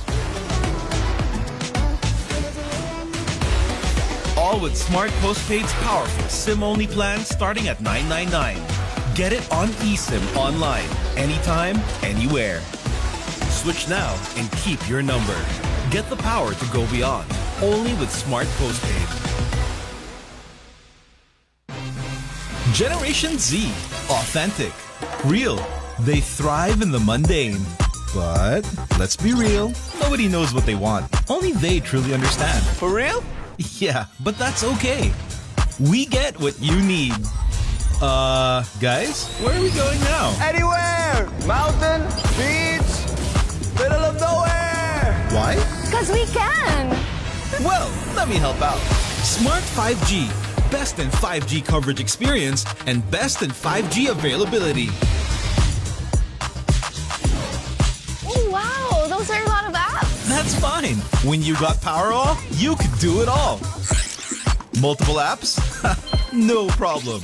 [SPEAKER 6] All with Smart Postpaid's powerful SIM-only plan starting at $9.99. Get it on eSIM online, anytime, anywhere. Switch now and keep your number. Get the power to go beyond, only with Smart Postpaid. Generation Z. Authentic. Real. They thrive in the mundane. But let's be real, nobody knows what they want. Only they truly understand.
[SPEAKER 2] For real?
[SPEAKER 6] Yeah, but that's okay. we get what you need. Guys, where are we going now?
[SPEAKER 7] Anywhere! Mountain, beach, middle of nowhere!
[SPEAKER 6] Why?
[SPEAKER 8] Because we can!
[SPEAKER 6] Well, let me help out. Smart 5G. Best in 5G coverage experience and best in 5G availability.
[SPEAKER 8] Oh, wow! Those are a lot of apps!
[SPEAKER 6] That's fine. When you got Powerall, you can do it all. Multiple apps? No problem.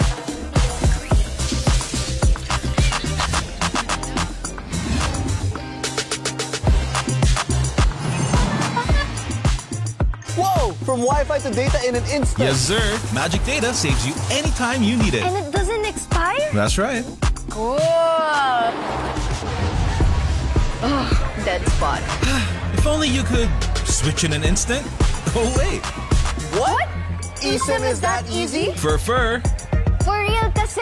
[SPEAKER 7] Whoa! From Wi-Fi to data in an instant.
[SPEAKER 6] Yes, sir. Magic Data saves you anytime you need it.
[SPEAKER 8] And it doesn't expire?
[SPEAKER 6] That's right.
[SPEAKER 8] Cool! Oh, dead spot.
[SPEAKER 6] If only you could switch in an instant. Oh, wait.
[SPEAKER 7] What? eSIM is that easy?
[SPEAKER 6] For
[SPEAKER 8] For real kasi!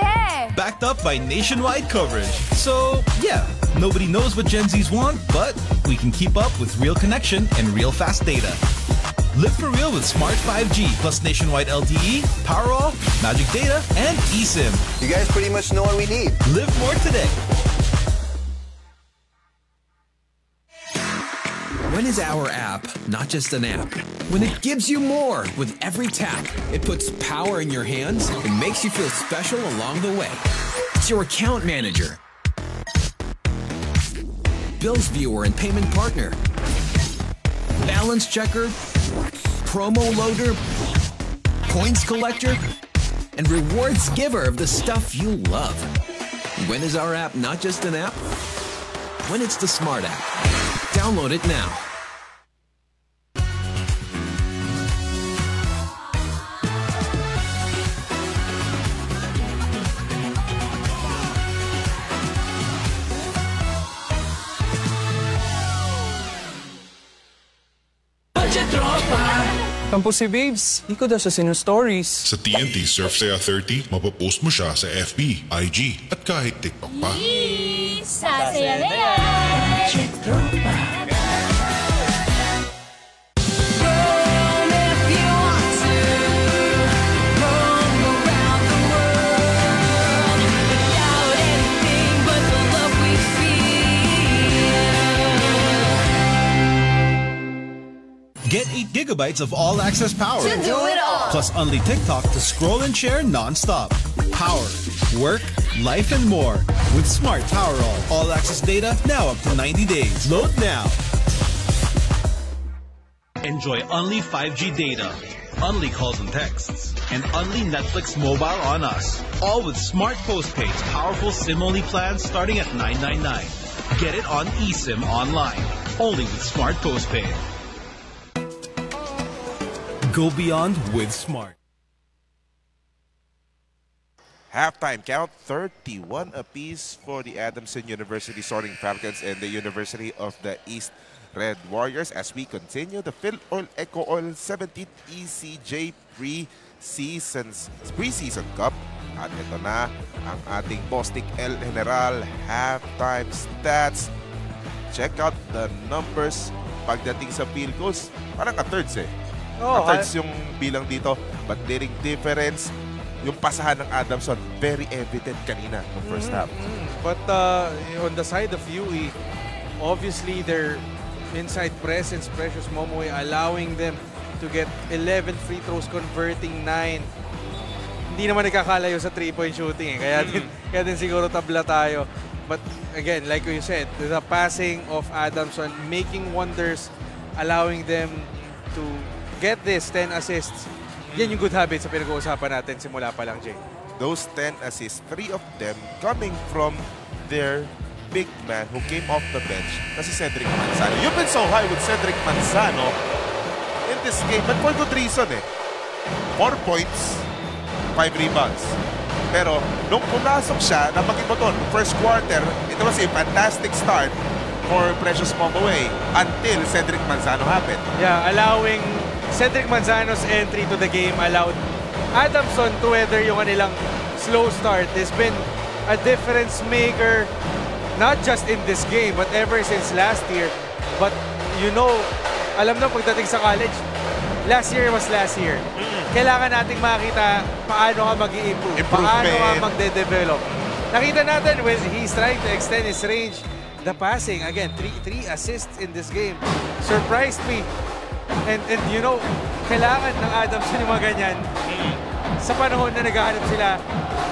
[SPEAKER 6] backed up by nationwide coverage. So, yeah, nobody knows what Gen Zs want, but we can keep up with real connection and real fast data. Live for real with Smart 5G plus nationwide LTE, Powerall, Magic Data, and eSIM.
[SPEAKER 7] You guys pretty much know what we need.
[SPEAKER 6] Live more today.
[SPEAKER 4] When is our app not just an app? When it gives you more with every tap. It puts power in your hands and makes you feel special along the way. It's your account manager, bills viewer and payment partner, balance checker, promo loader, points collector, and rewards giver of the stuff you love. When is our app not just an app? When it's the Smart app. Download it now.
[SPEAKER 9] Kampo si Babes, di ko daw siya sinu-stories.
[SPEAKER 10] Sa TNT Surf Saya 30, mapapost mo siya sa FB, IG, at kahit TikTok pa.
[SPEAKER 8] Sasaya na yan!
[SPEAKER 6] Get 8 gigabytes of all-access power.
[SPEAKER 8] To do it all!
[SPEAKER 6] Plus only TikTok to scroll and share non-stop. Power, work, life, and more. With Smart Powerall. All-access data now up to 90 days. Load now.
[SPEAKER 5] Enjoy only 5G data, only calls and texts, and only Netflix mobile on us. All with Smart Postpaid's powerful SIM-only plans starting at $9.99. Get it on eSIM online. Only with Smart Postpaid.
[SPEAKER 6] Go beyond with Smart.
[SPEAKER 2] Halftime count, 31 apiece for the Adamson University Soaring Falcons and the University of the East Red Warriors as we continue the Phil Oil Eco Oil 17th ECJ Preseason Cup. At ito na ang ating Bostik El General halftime stats. Check out the numbers pagdating sa field goals. Parang ka-thirds eh. Thirds yung bilang dito, but leading difference, yung pasahan ng Adamson, very evident kanina ng first half.
[SPEAKER 1] But on the side of UE, obviously their inside presence, Precious Momoe, allowing them to get 11 free throws, converting 9. Hindi naman nagkakalayo sa 3-point shooting eh. Kaya din siguro tabla tayo. But again, like you said, the passing of Adamson making wonders, allowing them to get this 10 assists. Yan yung good habits sa pinag-uusapan natin simula pa lang, Jay.
[SPEAKER 2] Those 10 assists, 3 of them coming from their big man who came off the bench, na si Cedric Manzano. You've been so high with Cedric Manzano in this game, but for good reason eh. 4 points, 5 rebounds. Pero nung pumasok siya, nabanggit mo doon, first quarter, it was a fantastic start for Precious Momoe until Cedric Manzano happened.
[SPEAKER 1] Yeah, allowing Cedric Manzano's entry to the game allowed Adamson to weather yung kanilang slow start. He's been a difference maker, not just in this game, but ever since last year. But you know, alam na pagdating sa college, last year was last year. kailangan nating makita paano ka mag-i-improve, paano ka magde-develop. Nakita natin when he's trying to extend his range, the passing, again, three assists in this game, surprised me. And you know, kailangan ng Adamson yung mga ganyan sa panahon na naghahanap sila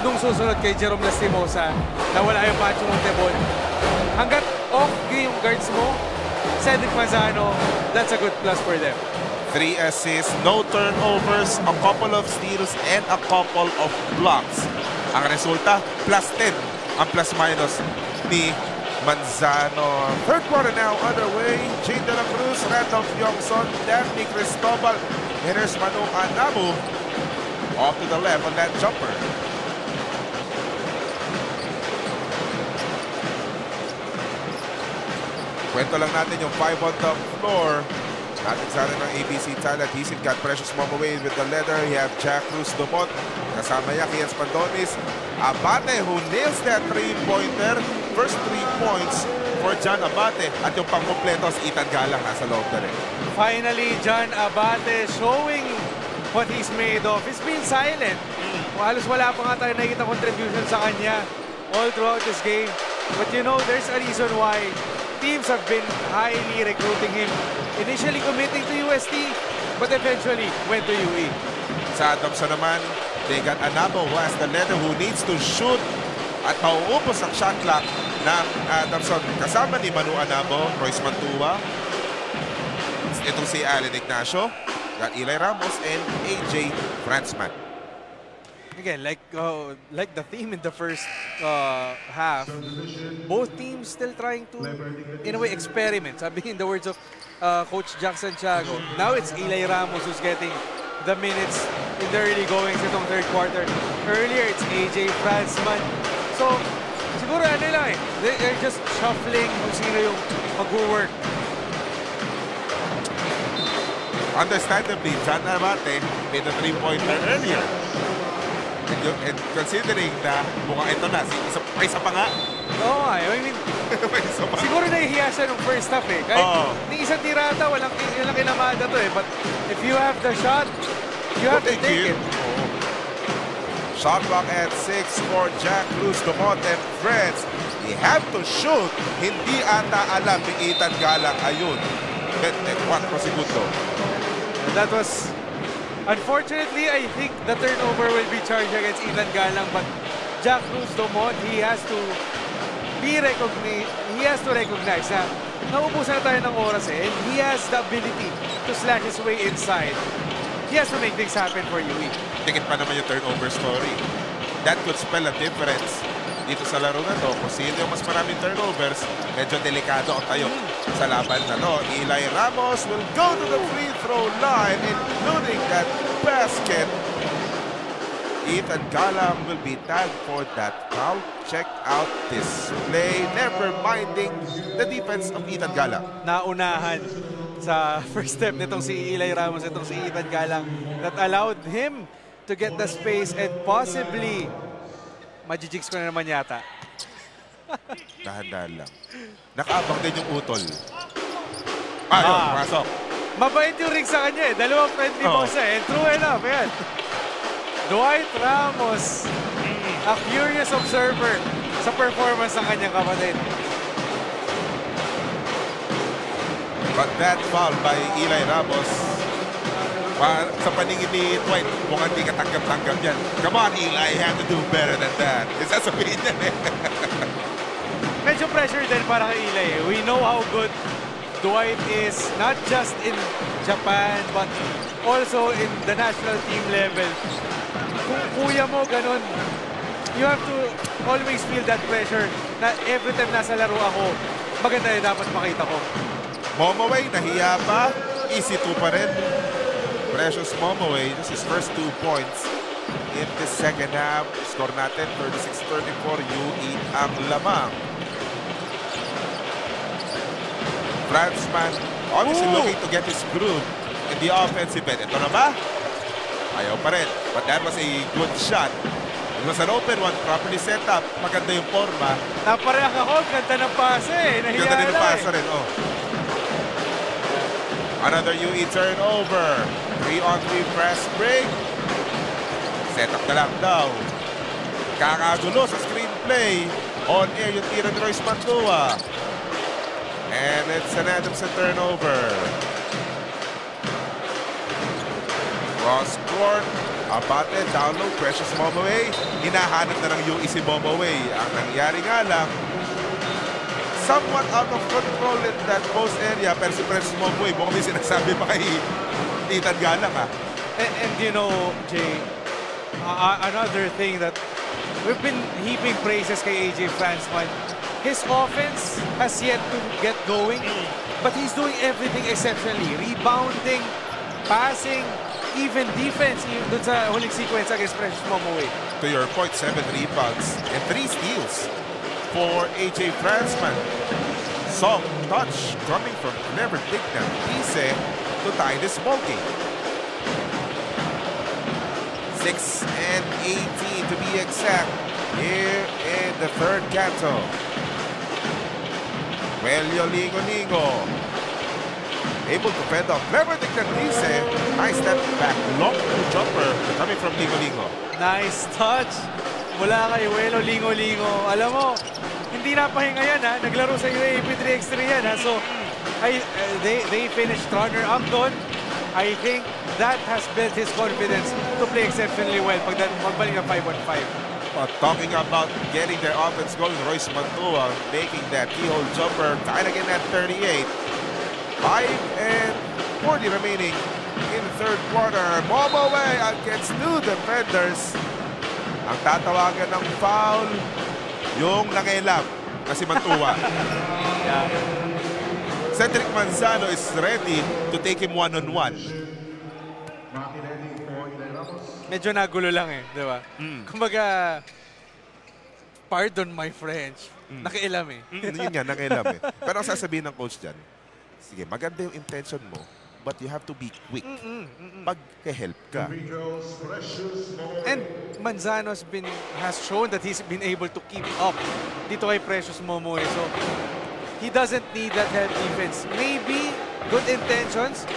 [SPEAKER 1] nung susunod kay Jerome Lastimosa na wala yung Pacho Montebon. Hanggat off yung guards mo, Cedric Manzano, that's a good plus for them.
[SPEAKER 2] 3 assists, no turnovers, a couple of steals, and a couple of blocks. Ang resulta, +10 ang plus-minus ni Manzano. Third quarter now underway. Jane De La Cruz, Randolph Yongson, Daphne Cristobal, hitters Manu Anabu off to the left on that jumper. Kwento lang natin yung 5 on the floor. Natin sana ng ABC talent. He's got Precious Momaway with the leather. You have Jack Cruz Dumont. Kasama niya, Kian Spandonis. Abate who nails that 3-pointer. First 3 points for John Abate. At yung pangkumpleto si Ethan Galang nasa loob na rin.
[SPEAKER 1] Finally, John Abate showing what he's made of. He's been silent. Halos wala pa nga tayo nakikita contribution sa kanya all throughout this game. But you know, there's a reason why teams have been highly recruiting him. Initially committing to UST, but eventually went to UE.
[SPEAKER 2] Sa Adamson naman, they got Anabo who has the leather, who needs to shoot at mauupos ang shot clock ng Adamson. Kasama ni Manu Anabo, Royce Mantua, itong si Allen Ignacio, got Eli Ramos and AJ Franzman.
[SPEAKER 1] Again, like the theme in the first half, both teams still trying to, in a way, experiment. Sabi in the words of Coach Jack Santiago. Now it's Eli Ramos who's getting the minutes in the early goings itong third quarter. Earlier, it's AJ Franzman. So, siguro ano lang eh, they're just shuffling kung sino yung mag-work.
[SPEAKER 2] Understandably, John Abate made a 3-pointer earlier. And considering na mukhang ito na, isa pa nga.
[SPEAKER 1] Oo nga, I mean, siguro nahihiya siya nung first half eh. Kahit ni isang tirata, walang kinamada to eh. But if you have the shot, you have to take it.
[SPEAKER 2] Shot clock at 6 for Jack Cruz, Dumont, and friends. You have to shoot. Hindi ata alam ni Ethan Galang. Ayun. 24 segundo.
[SPEAKER 1] That was... Unfortunately, I think the turnover will be charged against Ethan Galang, but Jack Cruz Dumont, he has to recognize na naubusan na tayo ng oras eh, and he has the ability to slash his way inside. He has to make things happen for UE.
[SPEAKER 2] Tingin pa naman yung turnover story. That could spell a difference dito sa laro na to. Kung sino yung mas maraming turnovers, medyo delikado ang tayo sa laban na to. Eli Ramos will go to the free throw line, including that basket. Ethan Galang will be tagged for that foul. Check out this play, never minding the defense of Ethan Galang.
[SPEAKER 1] Naunahan sa first step nitong si Eli Ramos, itong si Ethan Galang, that allowed him to get the space and possibly majijigs ko na naman yata.
[SPEAKER 2] Dahan-dahan lang. Nakaabang din yung utol. Ayun, pasok.
[SPEAKER 1] Mabait yung ring sa kanya eh. Dalawang friendly boss eh. And true enough, yan. Dwight Ramos, a curious observer sa performance ng kanyang kapatid.
[SPEAKER 2] But that foul by Eli Ramos, sa paningin ni Dwight, mukhang di katanggap-tanggap yan. Come on, Eli, you have to do better than that. Isa sabihin yan eh.
[SPEAKER 1] Medyo pressure din para kay Eli eh. We know how good Dwight is, not just in Japan, but also in the national team level. Kung kuya mo, ganun, you have to always feel that pressure na every time nasa laro ako, maganda yung dapat makita ko.
[SPEAKER 2] Momaway, nahiya pa. Easy 2 pa rin. Precious Momaway, this is first 2 points in the second half. Score natin, 36-34, UE ang lamang. Franzman, obviously looking to get his groove in the offensive end. Ito na ba? Ayaw pa rin. But that was a good shot. It was an open one, properly set up. Maganda yung forma.
[SPEAKER 1] Napareha ako, ganda ng pasa eh. Nahiya
[SPEAKER 2] ganda din ng pasa
[SPEAKER 1] eh.
[SPEAKER 2] rin, oh. Another UE turnover. 3-on-3 fast break. Set up na lang daw. Kakagulo sa screenplay. On air yung tira ni Royce Mantua. And it's an Adamson turnover. Cross court. Abate, down low, Precious Momoway. Hinahanap na ng UE si Momoway. Ang nangyari nga lang, somewhat out of control in that post area. Pero si Precious Momoway, mukhang may sinasabi pa kay Ethan Galang, ha?
[SPEAKER 1] And you know, Jay, another thing that we've been heaping praises kay AJ Franzman. His offense has yet to get going, but he's doing everything exceptionally. Rebounding, passing, even defense, even dun sa huling sequence against Precious Momoway.
[SPEAKER 2] To your point, 7 rebounds and 3 steals for AJ Franzman. Soft touch coming from Clever Dignan. Ise to tie this ball game. 6 and 18 to be exact here in the third canto. Welio Lingo able to fend off. Clever Dignan. Ise, nice step back, long jumper coming from Lingo.
[SPEAKER 1] Nice touch mula kay Welio Lingo. Alam mo, hindi napahinga yan, ha? Naglaro sa UAP3x3 yan, ha? So, they finished runner-up doon. I think that has built his confidence to play exceptionally well pagbalik ng 5-on-5.
[SPEAKER 2] Talking about getting their offense going, Royce Mantua making that keyhole jumper, tied again at 38. 5 and 40 remaining in the third quarter. Momoway against 2 defenders. Ang tatawagan ng foul, yung nangilam na si Mantua.
[SPEAKER 1] Yeah.
[SPEAKER 2] Cedric Manzano is ready to take him one-on-one.
[SPEAKER 1] Medyo nagulo lang eh, di ba? Kumbaga, pardon my French, nakialam eh.
[SPEAKER 2] Yun nga, nakialam eh. Pero ang sasabihin ng coach dyan, sige, maganda yung intention mo, but you have to be quick. Pag-help ka.
[SPEAKER 1] And Manzano has shown that he's been able to keep up dito kay Precious Momoway. So, he doesn't need that help defense. Maybe good intentions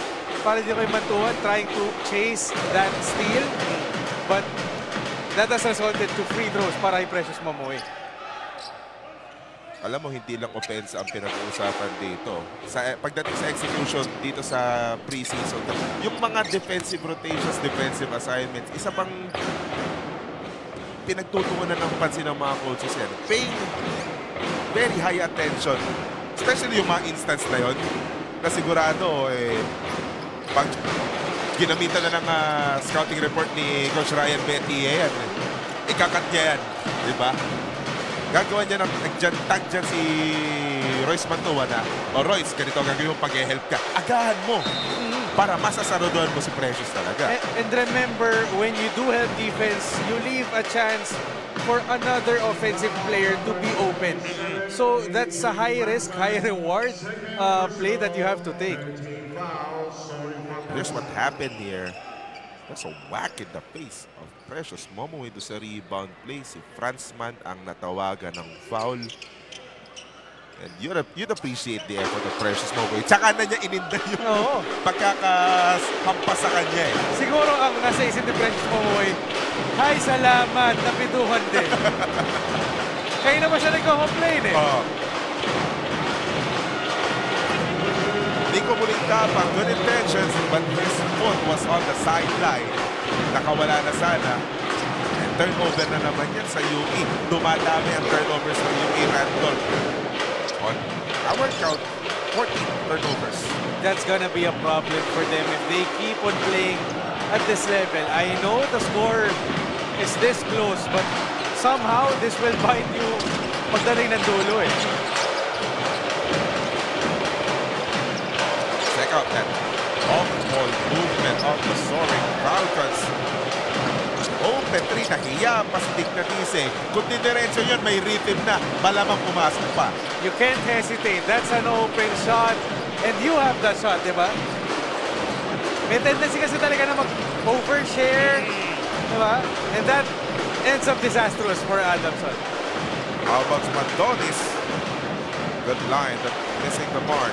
[SPEAKER 1] para dito kay Mantua trying to chase that steal. But that has resulted to free throws para kay Precious Momoway.
[SPEAKER 2] Alam mo, hindi lang offense ang pinag-uusapan dito. Pagdating sa execution dito sa preseason, yung mga defensive rotations, defensive assignments, isa pang pinagtutuunan ng pansin ng mga coaches yan. Paying very high attention. Especially yung mga instance na yun, na sigurado, pag ginamitan na ng scouting report ni Coach Ryan Betty, ikakat niya yan. Diba? Gagawa niya ng tag dyan si Royce Mantua na, Royce, ganito gagawin mo pag-help ka. Agahan mo para masasaruduan mo si Precious talaga.
[SPEAKER 1] And remember, when you do help defense, you leave a chance for another offensive player to be open. So that's a high risk, high reward play that you have to take.
[SPEAKER 2] Here's what happened here. That's a whack in the face of Precious Momoway do sa rebound play. Si Franzman ang natawagan ng foul. And you'd appreciate the effort of Precious Momoway. Tsaka na niya ininda yung pagkakahampas sa kanya eh.
[SPEAKER 1] Siguro ang nasa isip ni Precious Momoway, hi, salamat, napituhan din. Kaya naman siya nagko-complain eh.
[SPEAKER 2] Nico Mulintapa, good intentions, but his foot was on the sideline. Nakawala na sana. And turnover na naman yan sa UE. Dumadami ang turnover sa UE Randolph. On our count, 14 turnovers.
[SPEAKER 1] That's gonna be a problem for them if they keep on playing at this level. I know the score is this close, but somehow this will bite you pagdating ng dulo eh.
[SPEAKER 2] Check out that off-ball movement of the soaring Falcons. Open 3, nahiya pa si Dignatise. Kung didiretso yun, may rhythm na. Malamang pumasok pa.
[SPEAKER 1] You can't hesitate. That's an open shot. And you have that shot, di ba? May tendency kasi talaga na mag-overshare. Di ba? And that ends up disastrous for Adamson.
[SPEAKER 2] How about Mandonis? Good line, but missing the mark.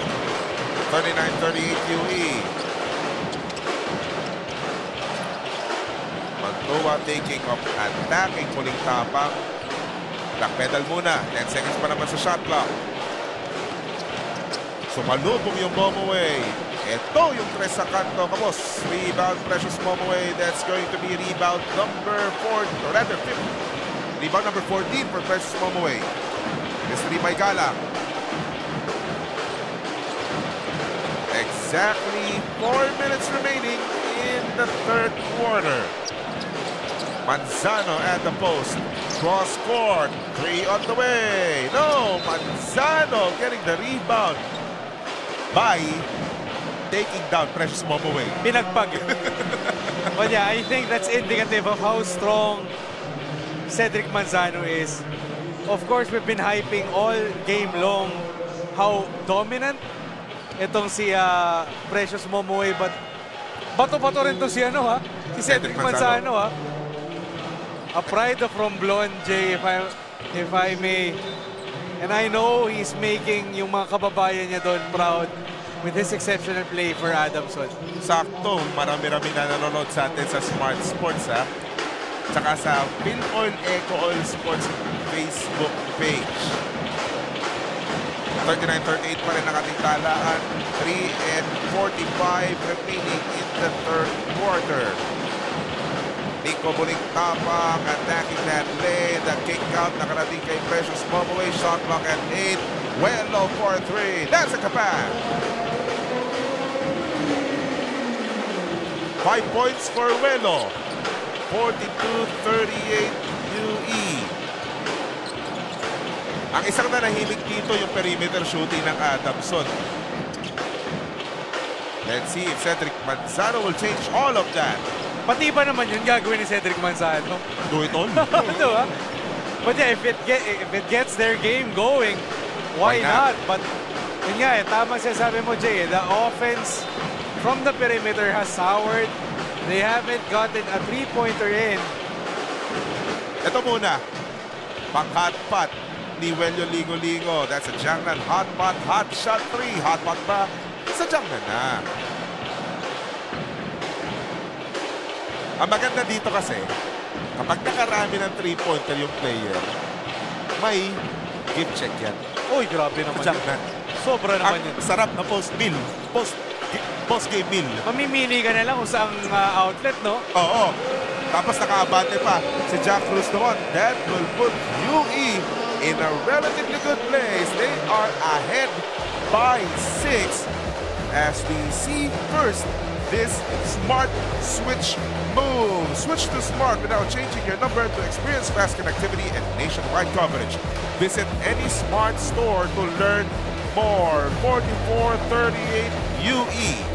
[SPEAKER 2] 39-38 UE. Noah taking up attacking, muling tapang. Back pedal muna. 10 seconds pa naman sa shot clock. Sumalubong yung Momoway. Ito yung tres sa kanto. Kapos. Rebound, Precious Momoway. That's going to be rebound number 4. Or rather, 5. Rebound number 14 for Precious Momoway. Mystery by Galang. Exactly 4 minutes remaining in the third quarter. Manzano at the post. Cross court. 3 on the way. No, Manzano getting the rebound by taking down Precious Momoway.
[SPEAKER 1] Pinagpag. But yeah, I think that's indicative of how strong Cedric Manzano is. Of course, we've been hyping all game long how dominant itong si Precious Momoway, but bato-bato rin to si si Cedric Manzano A pride from Blonde J, if I may. And I know he's making yung mga kababayan niya doon proud with his exceptional play for Adamson.
[SPEAKER 2] Sakto, marami-rami na nanonood sa atin sa Smart Sports tsaka sa Pinoil Eco Oil Sports Facebook page. 39-38 pa rin ang ating talaan. 3:45 remaining in the third quarter. Nico muling tapang, attacking that lane. The kick out, nakarating kay Precious Momoway. Shot clock at 8. Welo for 3. That's a kapan. 5 points for Welo. 42-38 UE. Ang isang nanahimik dito yung perimeter shooting ng Adamson. Let's see if Cedric Manzano will change all of that.
[SPEAKER 1] Pati ba naman yun gagawin ni Cedric Manzano?
[SPEAKER 2] Do it all.
[SPEAKER 1] Diba? But yeah, if it gets their game going, why not? But yun nga tama siya sabi mo, Jay. The offense from the perimeter has soured. They haven't gotten a three-pointer in.
[SPEAKER 2] Ito muna. Pang-hot pot ni Welio Ligo-Ligo. That's a Jiangnan hot pot, hot shot 3. Hot pot ba? Sa Jiangnan na. Ang maganda dito kasi, kapag nakarami ng 3-pointer yung player, may gift check yan.
[SPEAKER 1] Uy, grabe naman yun. Sobra naman yun.
[SPEAKER 2] Sarap na post-meal. Post-game meal.
[SPEAKER 1] Mamimili ka na lang kung saang outlet, no?
[SPEAKER 2] Oo. Tapos nakaabante pa si Jack Cruz doon. That will put UE in a relatively good place. They are ahead by 6 as we see first this smart switch move. Switch to smart without changing your number to experience fast connectivity and nationwide coverage. Visit any smart store to learn more. 44-38 UE.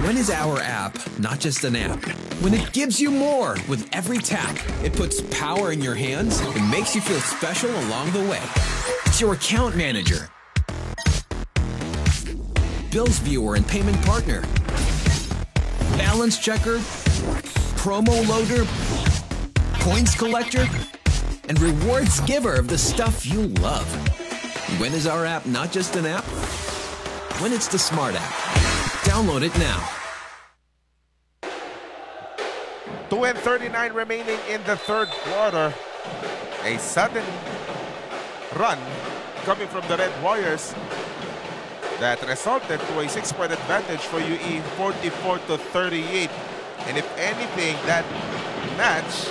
[SPEAKER 4] When is our app not just an app? When it gives you more with every tap. It puts power in your hands and makes you feel special along the way. It's your account manager, bills viewer and payment partner, balance checker, promo loader, points collector, and rewards giver of the stuff you love. When is our app not just an app? When it's the Smart app. Download it now.
[SPEAKER 2] 2:39 remaining in the third quarter. A sudden run coming from the Red Warriors that resulted to a 6-point advantage for UE, 44-38. And if anything, that match,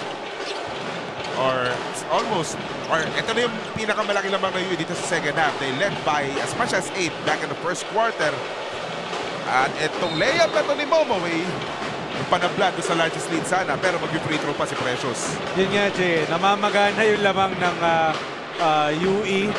[SPEAKER 2] or almost, or ito na yung pinakamalaki lamang na UE dito sa second half. They led by as much as 8 back in the first quarter. At itong layup na ito ni Momoway, yung panablado sa largest lead sana, pero mag-free throw pa si Precious.
[SPEAKER 1] Yun nga, Jay. Namamagana yung lamang ng UE.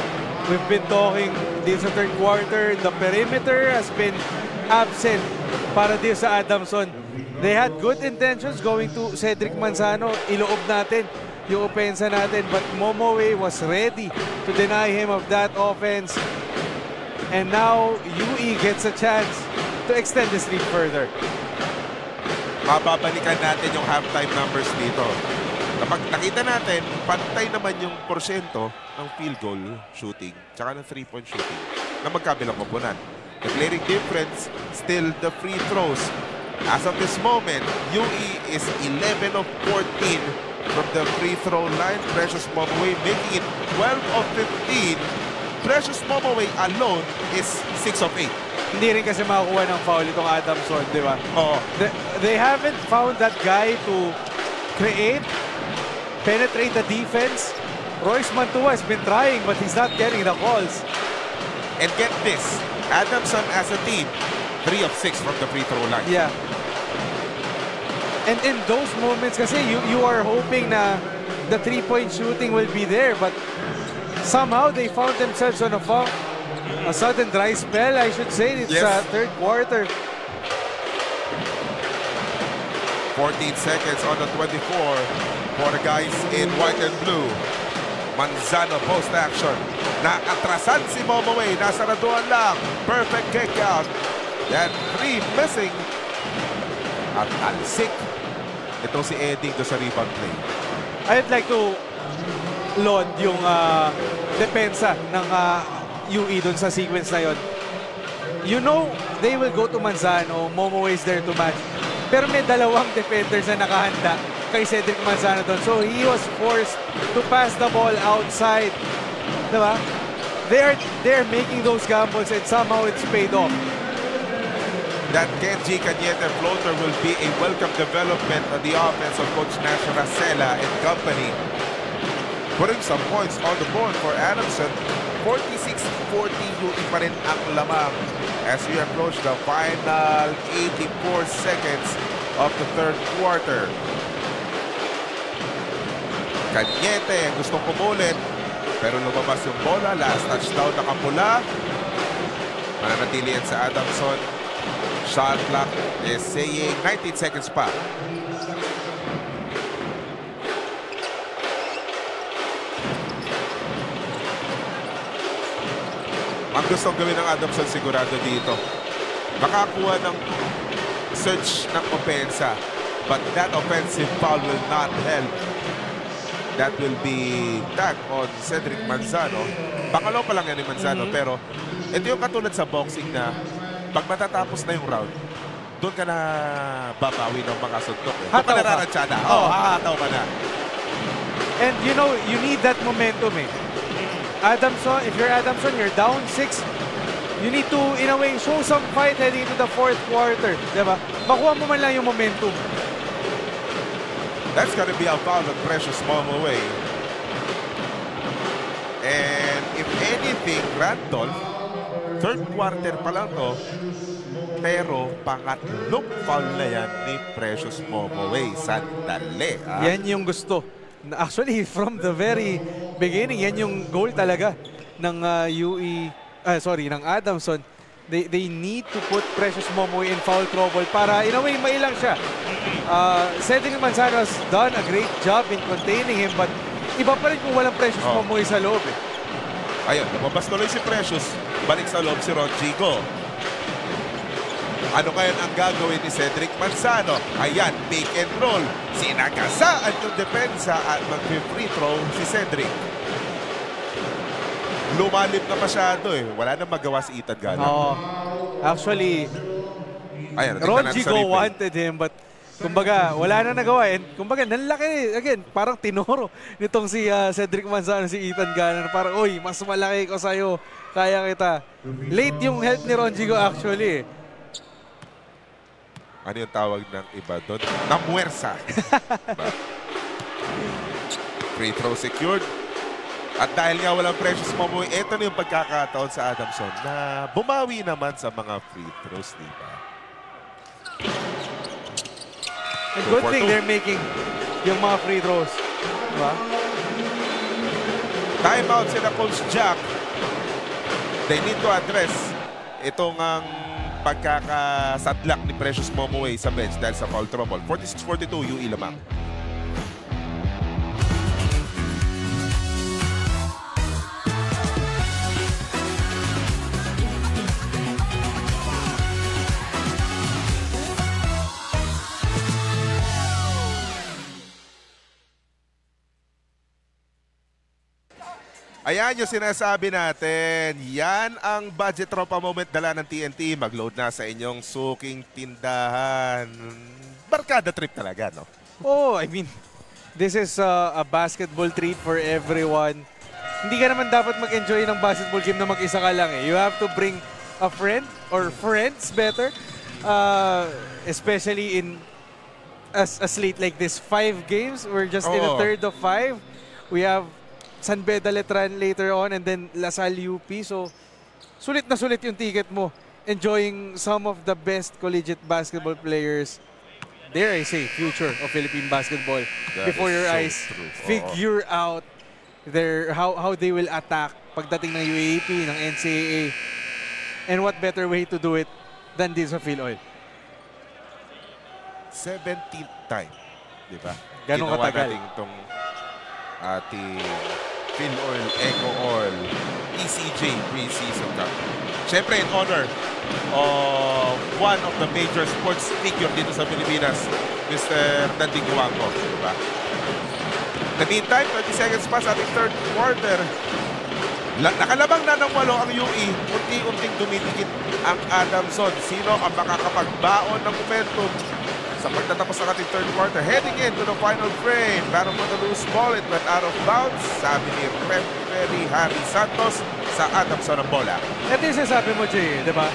[SPEAKER 1] We've been talking din sa third quarter. The perimeter has been absent para din sa Adamson. They had good intentions going to Cedric Manzano. Iloob natin. yung opensa natin. But Momoe was ready to deny him of that offense. And now, UE gets a chance to extend this lead further.
[SPEAKER 2] Mababalikan natin yung halftime numbers dito. Kapag nakita natin, pantay naman yung porsyento ng field goal shooting tsaka ng 3-point shooting na magkabilang koponan. The glaring difference, still the free throws. As of this moment, UE is 11 of 14 from the free throw line. Precious Momoe making it 12 of 15. Precious Momoe alone is 6 of 8.
[SPEAKER 1] Hindi rin kasi makakuha ng foul itong Adamson, di ba?
[SPEAKER 2] Oo.
[SPEAKER 1] They haven't found that guy to create, penetrate the defense. Royce Mantua has been trying, but he's not getting the calls.
[SPEAKER 2] And get this, Adamson as a team, 3 of 6 from the free throw line.
[SPEAKER 1] Yeah. And in those moments, kasi you are hoping na the 3-point shooting will be there, but somehow they found themselves on a sudden dry spell, I should say. It's third quarter.
[SPEAKER 2] 14 seconds on the 24 for the guys in white and blue. Manzano post action. Naatrasan si Momoe. Nasaraduan lang. Perfect kick out. That 3 missing. At alsik. Ito si Edding do sa rebound play.
[SPEAKER 1] I'd like to laud yung depensa ng UE dun sa sequence na yon. You know, they will go to Manzano. Momoe is there to match. Pero may dalawang defenders na nakahanda kay Cedric Manzano doon. So he was forced to pass the ball outside. Diba? They're making those gambles and somehow it's paid off.
[SPEAKER 2] That Kenji Cañete floater will be a welcome development on the offense of Coach Nacho Racela and company. Putting some points on the board for Adamson. 46-40 UE pa rin ang lamang as we approach the final 84 seconds of the third quarter. Cañete gustong kumulit pero lumabas yung bola. Last touchdown nakapula. Mananatili yan sa Adamson. Shot clock is saying 19 seconds pa. Ang gustong gawin ng Adamson sigurado dito, makakuha ng search ng opensa. But that offensive foul will not help. That will be tag on Cedric Manzano. Pangalaw pa lang yan ni Manzano, pero ito yung katulad sa boxing na pag matatapos na yung round, doon ka na babawi ng mga suntok. Doon ka nararansya na. Hahataw ka na.
[SPEAKER 1] And you know, you need that momentum eh. Adamson, if you're Adamson, you're down 6. You need to, in a way, show some fight heading into the fourth quarter. Diba? Makuha mo man lang yung momentum.
[SPEAKER 2] That's gonna be a foul on Precious Momoe. And if anything, Randolph, third quarter pa lang to, pero pangatlong foul na yan ni Precious Momoe. Sandali.
[SPEAKER 1] Yan yung gusto. Actually, from the very beginning, yan yung goal talaga ng ng Adamson. They need to put Precious Momoe in foul trouble para in a way mailang siya. Cedric Manzano has done a great job in containing him, but iba pa rin kung walang Precious Momoe sa loob eh.
[SPEAKER 2] Ayun, lumabas tuloy si Precious. Balik sa loob si Rodrigo. Ano kaya ang gagawin ni Cedric Manzano? Ayan, pick and roll. Sinagasaan yung depensa at mag-free throw si Cedric. Lumalim na masyado eh. Wala nang magawa si Ethan Gana.
[SPEAKER 1] Actually,
[SPEAKER 2] ayan,
[SPEAKER 1] Rodrigo wanted him, but kumbaga, wala na nagawa. And kumbaga, nanlaki, again, parang tinoro nitong si Cedric Manzano, si Ethan Gana. Parang, oy, mas malaki ko sa'yo. Kaya kita. Late yung help ni Rodrigo actually eh.
[SPEAKER 2] Ano yung tawag ng iba doon? Namuwersa. Free throw secured. At dahil nga walang Precious Momoe, ito na yung pagkakataon sa Adamson na bumawi naman sa mga free throws, di ba?
[SPEAKER 1] And good thing they're making yung mga free throws. Diba?
[SPEAKER 2] Time out sila Coach Jack. They need to address itong ang pagkakasadlak ni Precious Momoe sa bench dahil sa foul trouble. 46-42, UE lamang. Ayan yung sinasabi natin. Yan ang budget tropa moment dala ng TNT. Mag-load na sa inyong suking tindahan. Barkada trip talaga, no?
[SPEAKER 1] Oh, I mean, this is a basketball treat for everyone. Hindi ka naman dapat mag-enjoy ng basketball game na mag-isa ka lang eh. You have to bring a friend or friends better. Especially in a slate like this. 5 games. We're just in a third of 5. We have San Beda Letran later on and then LaSalle UP. So, sulit na sulit yung ticket mo. Enjoying some of the best collegiate basketball players. Dare I say, future of Philippine basketball.
[SPEAKER 2] That
[SPEAKER 1] before your
[SPEAKER 2] so
[SPEAKER 1] eyes.
[SPEAKER 2] True.
[SPEAKER 1] Figure out how they will attack pagdating ng UAAP, ng NCAA. And what better way to do it than this of PhilOil?
[SPEAKER 2] 17th time. Diba?
[SPEAKER 1] Ganong katagal.
[SPEAKER 2] Ginawa natin itong ating PhilOil Eco Oil ECJ Pre-Season Cup. Siyempre, in honor of one of the major sports figure dito sa Pilipinas, Mr. Dandy Guango. Diba? In the meantime, 30 seconds pa sa ating third quarter. Nakalabang na ng 8 ang UE. Unti-unting dumidikit ang Adamson. Sino ang makakapagbaon ng momentum sa pagtatapos ng ating third quarter? Heading into the final frame. Battle for the loose ball. It went out of bounds. Sabi ni referee Harry Santos sa Adamson ang bola.
[SPEAKER 1] Ito yung sasabi mo, Jay, di ba?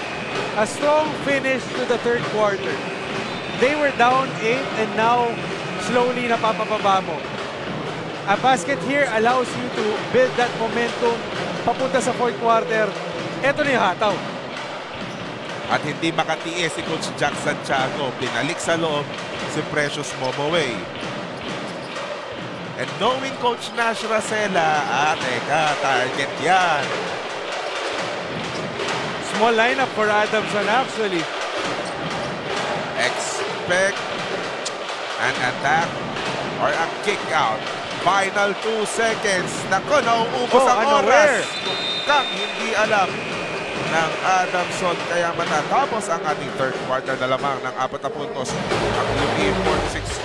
[SPEAKER 1] A strong finish to the third quarter. They were down 8 and now slowly napapababa mo. A basket here allows you to build that momentum papunta sa fourth quarter. Ito na yung hataw.
[SPEAKER 2] At hindi makatiis si Coach Jack Santiago. Pinalik sa loob si Precious Momoway. And knowing Coach Nash Racela, teka, target yan.
[SPEAKER 1] Small lineup for Adamson actually.
[SPEAKER 2] Expect an attack or a kick out. Final 2 seconds. Nako, nauubos ang oras. Kung hindi alam ng Adamson, kaya matatapos ang ating third quarter na lamang ng 4 puntos. Ang UP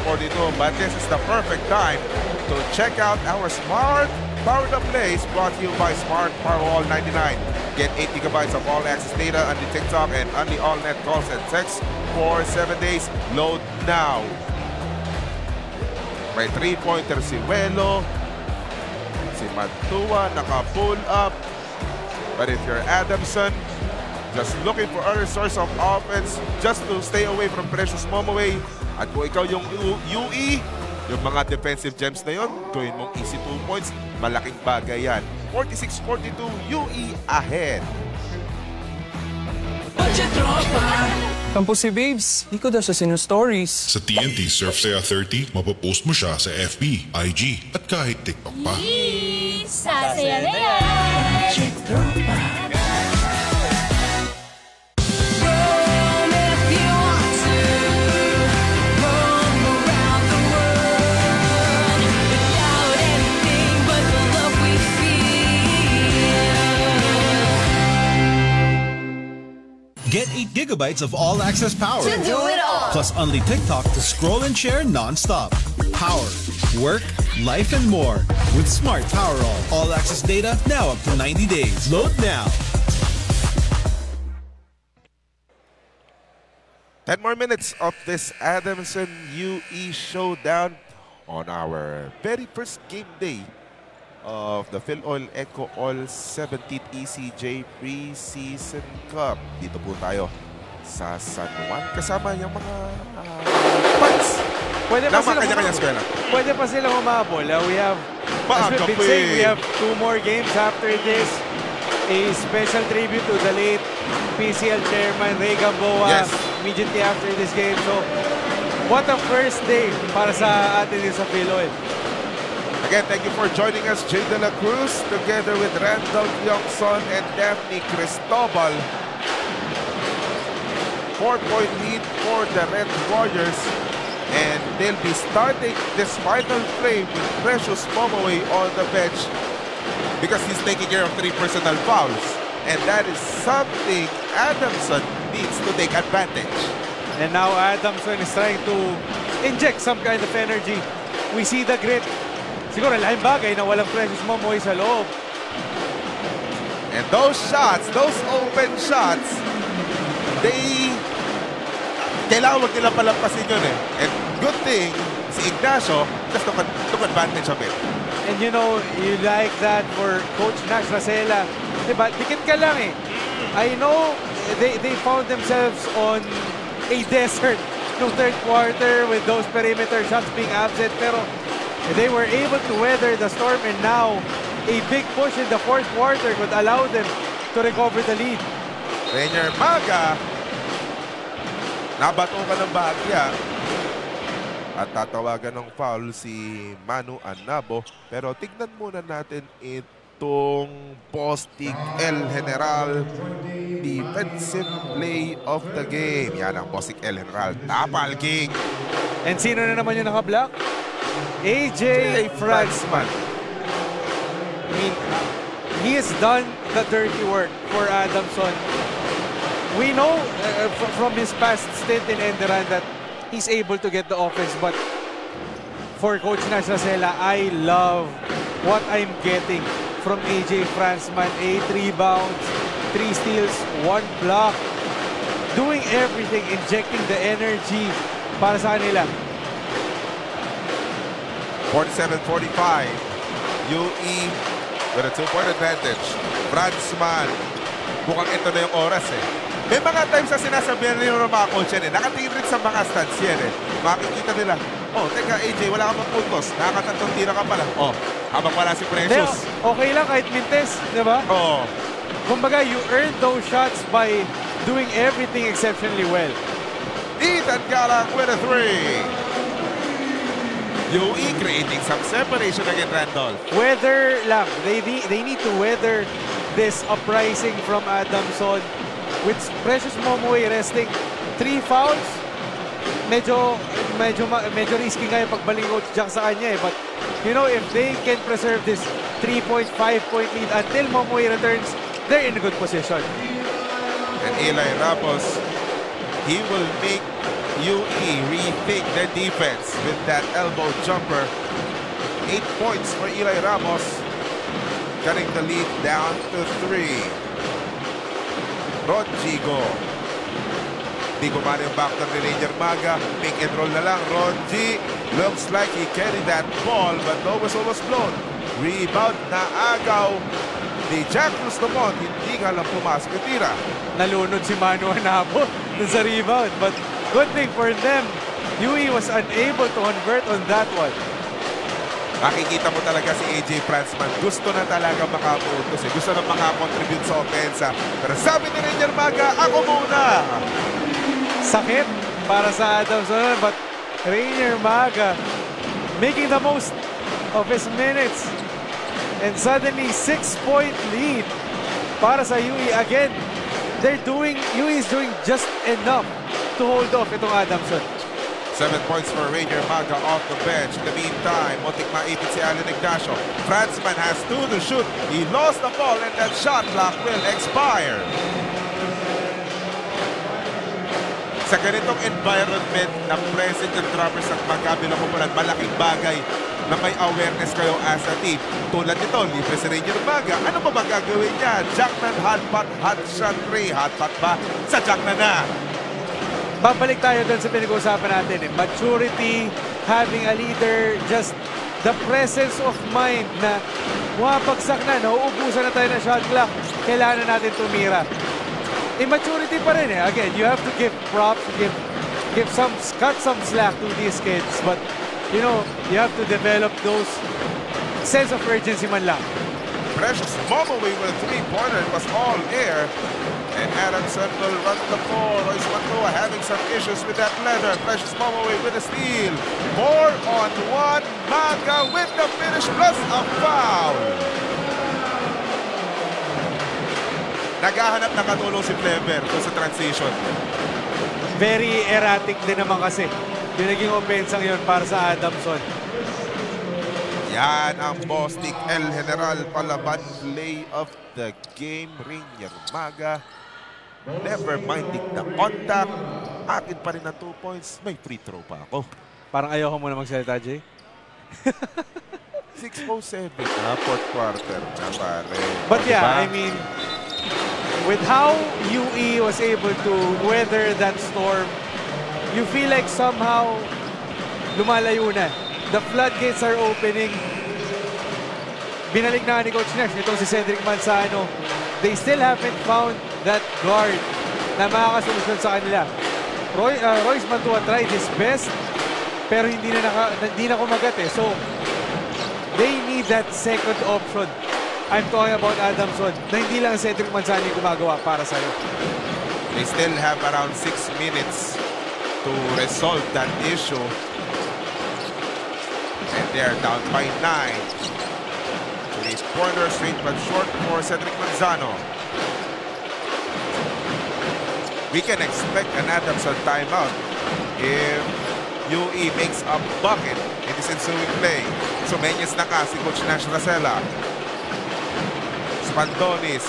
[SPEAKER 2] 46-42. But this is the perfect time to check out our Smart Power the Plays brought to you by Smart Powerwall 99. Get 8 GB of all-access data on the TikTok and on the all-net calls and texts for 7 days. Load now. May 3-pointer si Welo. Si Mantua naka-pull up. But if you're Adamson, just looking for other source of offense just to stay away from Precious Momoway. At kung ikaw yung UE, yung mga defensive gems na yun, gawin mong easy 2 points. Malaking bagay yan. 46-42, UE ahead.
[SPEAKER 9] Tampo si Babes, di ko daw siya sinu-stories.
[SPEAKER 10] Sa TNT Surf Saya 30, mapapost mo siya sa FB, IG, at kahit TikTok pa.
[SPEAKER 8] Sasaya na yan!
[SPEAKER 5] Get 8 gigabytes of all-access power.
[SPEAKER 8] To do it all.
[SPEAKER 5] Plus only TikTok to scroll and share non-stop. Power, work, life, and more. With Smart Power all-access data now up to 90 days. Load now.
[SPEAKER 2] 10 more minutes of this Adamson UE showdown on our very first game day of the PhilOil Eco All 17th ECJ Pre-Season Cup. Dito po tayo sa San Juan. Kasama yung mga fans
[SPEAKER 1] Pwede
[SPEAKER 2] na mga kanya-kanya eskwela.
[SPEAKER 1] Pwede pa sila humabol. We have, as we've been saying, we have 2 more games after this. A special tribute to the late PCL chairman Ray Gamboa immediately after this game. So, what a first day para sa atin din sa PhilOil.
[SPEAKER 2] Again, thank you for joining us, Jay De La Cruz, together with Randall Youngson and Daphne Cristobal. 4-point lead for the Red Warriors. And they'll be starting this final frame with Precious Momoway on the bench because he's taking care of 3 personal fouls. And that is something Adamson needs to take advantage.
[SPEAKER 1] And now Adamson is trying to inject some kind of energy. We see the grit. Siguro laking bagay na walang Precious Momoway sa loob.
[SPEAKER 2] And those shots, those open shots, kailangan wag nila palampasin yun eh. And good thing, si Ignacio just took advantage of it.
[SPEAKER 1] And you know, you like that for Coach Nash Racela. Diba? Dikit ka lang eh. I know they found themselves on a desert no third quarter with those perimeter shots being absent. Pero they were able to weather the storm, and now a big push in the fourth quarter could allow them to recover the lead.
[SPEAKER 2] Rainier Maga, nabato ka ng bahagya. At tatawagan ng foul si Manu Anabo. Pero tignan muna natin itong Bostik El General defensive play of the game. Yan ang Bostik El General. Tapal King.
[SPEAKER 1] And sino na naman yung naka-block? AJ Fransman. I mean, he has done the dirty work for Adamson. We know from his past stint in Enderan that he's able to get the offense, but for Coach Nash Racela, I love what I'm getting from AJ Fransman. 8 rebounds, 3 steals, 1 block. Doing everything, injecting the energy para sa kanila.
[SPEAKER 2] 47-45. UE with a 2-point advantage. Fransman. Mukhang ito na yung oras eh. May mga times na sinasabihan nila ng mga coach yan eh. Nakatingin rin sa mga stats yan eh. Makikita nila, oh, teka AJ, wala ka pang puntos. Nakakatantong tira ka pala. Oh, habang wala si Precious.
[SPEAKER 1] Okay lang kahit mintes, di ba?
[SPEAKER 2] Oh.
[SPEAKER 1] Kumbaga, you earned those shots by doing everything exceptionally well.
[SPEAKER 2] Ethan Galang with a 3. UE creating some separation against Randolph.
[SPEAKER 1] Weather lang. They need to weather this uprising from Adamson. With Precious Momoy resting 3 fouls, medyo risky nga yung pagbaling Coach Jack sa kanya eh. But, you know, if they can preserve this 3.5 point lead until Momoy returns, they're in a good position.
[SPEAKER 2] And Eli Ramos, he will make UE rethink their defense with that elbow jumper. 8 points for Eli Ramos, cutting the lead down to 3. Rodrigo. Di gumana yung backdoor ni Rainier Maga. Pick and roll na lang. Rodri looks like he carried that ball, but no whistle was blown. Rebound na agaw ni Jack Cruz-Tumont. Hindi nga lang pumasok yung tira.
[SPEAKER 1] Nalunod si Manu Anabo dun sa rebound, but good thing for them, UE was unable to convert on that one.
[SPEAKER 2] Makikita mo talaga si AJ Fransman. Gusto na talaga makapuntos eh. Gusto na makakontribute sa offensa. Pero sabi ni Rainier Maga, ako muna.
[SPEAKER 1] Sakit para sa Adamson, but Rainier Maga making the most of his minutes. And suddenly, 6-point lead para sa UE. Again, UE is doing just enough to hold off itong Adamson.
[SPEAKER 2] 7 points for Rainier Maga off the bench. In the meantime, muntik maipit si Allen Ignacio. Fransman has 2 to shoot. He lost the ball and that shot clock will expire. Sa ganitong environment na present yung droppers at magkabilang kumulan, malaking bagay na may awareness kayo as a team. Tulad nito, libre si Rainier Maga. Ano ba gagawin niya? Jackman, hotpot, hot shot 3. Hotpot ba? Sa Jackman na.
[SPEAKER 1] Babalik tayo doon sa pinag-uusapan natin. Maturity, having a leader, just the presence of mind na wapagsak na, nauubusan na tayo ng shot clock. Kailangan natin tumira. Immaturity pa rin eh. Again, you have to give props, cut some slack to these kids. But, you know, you have to develop those sense of urgency man lang.
[SPEAKER 2] Precious Momoway with a 3-pointer. It was all air. And Adamson will run the floor. Royce Matoa having some issues with that leather. Precious Momoway with a steal. 4-on-1. Maga with the finish plus a foul. Naghahanap ng katulong si Flever sa transition.
[SPEAKER 1] Very erratic din naman kasi. Yung naging offense yun para sa Adamson.
[SPEAKER 2] Yan ang Bostik El General palaban play of the game. Rainier Maga. Never minding the contact. Akin pa rin ang 2 points. May free throw pa ako.
[SPEAKER 1] Parang ayaw ko muna magsalita, Jay.
[SPEAKER 2] 6:07 na fourth quarter na pare.
[SPEAKER 1] But yeah, I mean, with how UE was able to weather that storm, you feel like somehow lumalayo na. The floodgates are opening. Binalik na ni Coach Nex, itong si Cedric Manzano. They still haven't found that guard na makakasolusyon sa kanila. Royce Mantua tried his best, pero hindi na kumagat eh. So, they need that second option. I'm talking about Adamson, na hindi lang Cedric Manzano yung gumagawa para sa'yo.
[SPEAKER 2] They still have around 6 minutes to resolve that issue. And they're down by 9. Three-pointer straight but short for Cedric Manzano. We can expect an Adamson timeout if UE makes a bucket in this ensuing play. So, menyes na ka si Coach Nash Racela. Spandonis,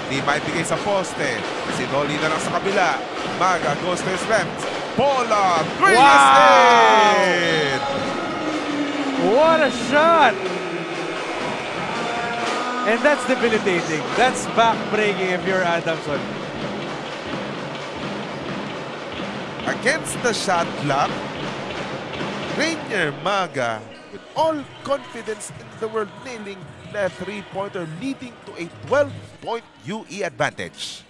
[SPEAKER 2] di maibigay sa poste. Sinoli na lang sa kabila. Maga goes to his left. Bola, three is in!
[SPEAKER 1] What a shot! And that's debilitating. That's back-breaking if you're Adamson.
[SPEAKER 2] Against the shot clock, Rainier Maga, with all confidence in the world, nailing that three-pointer, leading to a 12-point UE advantage.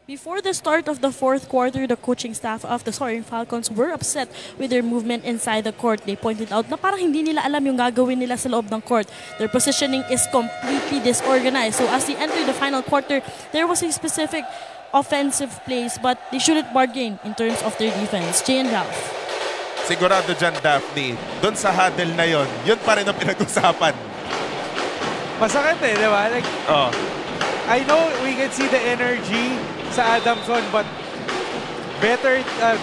[SPEAKER 3] Before the start of the fourth quarter, the coaching staff of the Soaring Falcons were upset with their movement inside the court. They pointed out na parang hindi nila alam yung gagawin nila sa loob ng court. Their positioning is completely disorganized. So as they entered the final quarter, there was a specific offensive plays, but they shouldn't bargain in terms of their defense. Jay and Ralph.
[SPEAKER 2] Sigurado dyan, Daphne. Doon sa huddle na yun pa rin ang pinag-usapan.
[SPEAKER 1] Masakit eh, di ba? Like, I know we can see the energy sa Adamson, but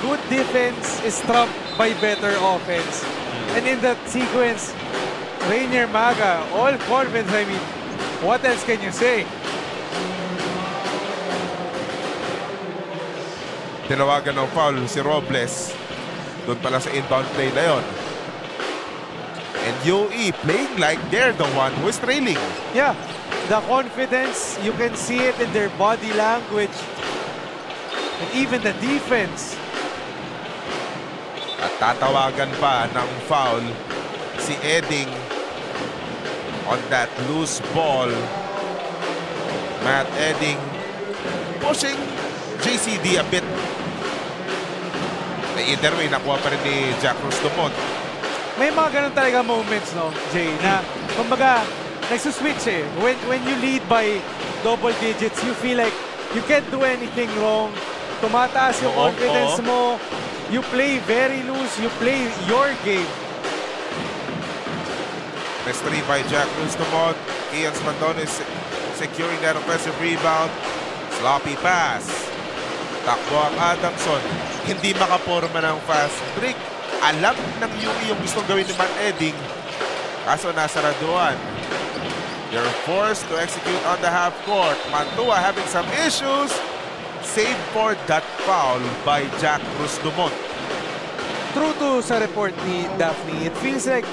[SPEAKER 1] good defense is trumped by better offense. And in that sequence, Rainier Maga, all confidence, I mean, what else can you say?
[SPEAKER 2] Tinawagan ng foul si Robles. Doon pala sa inbound play na yun. And UE playing like they're the one who is trailing.
[SPEAKER 1] Yeah, the confidence, you can see it in their body language. And even the defense.
[SPEAKER 2] At tatawagan pa ng foul si Edding on that loose ball. Matt Edding pushing JCD a bit. Either way, nakuha pa rin ni Jack Cruz Dumont.
[SPEAKER 1] May mga ganun talaga moments, no, Jay, na kumbaga nagsuswitch eh. When you lead by double digits, you feel like you can't do anything wrong. Tumataas yung confidence mo. You play very loose. You play your game.
[SPEAKER 2] Next three by Jack Cruz Dumont. Ian Spandonis securing that offensive rebound. Sloppy pass. Takbo ang Adamson. Hindi makaporma ng fast break. Alam ng UE yung gustong gawin ni Matt Edding. Kaso nasaraduan. They're forced to execute on the half court. Mantua having some issues. Save for that foul by Jack Cruz Dumont.
[SPEAKER 1] True to sa report ni Daphne, it feels like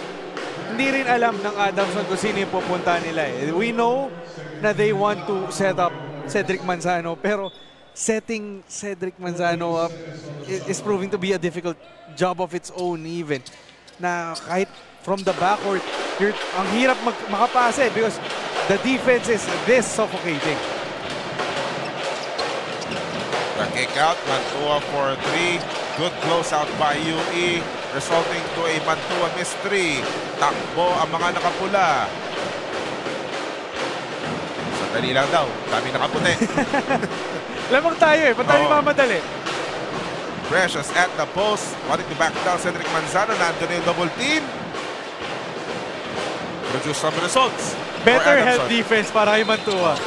[SPEAKER 1] hindi rin alam ng Adamson kung sino yung pupunta nila eh. We know na they want to set up Cedric Manzano, pero setting Cedric Manzano up is proving to be a difficult job of its own even. Na kahit from the backcourt, ang hirap makapasa eh because the defense is this suffocating.
[SPEAKER 2] The kick out, Mantua for three. Good close out by UE, resulting to a Mantua miss three. Takbo ang mga nakapula. Sandali lang daw, dami nakaputi.
[SPEAKER 1] Lamang tayo eh, ba't tayo mamadali?
[SPEAKER 2] Precious at the post, wanting to back down Cedric Manzano. Nandun yung double team. Produce some results.
[SPEAKER 1] Better help defense para kay Mantua.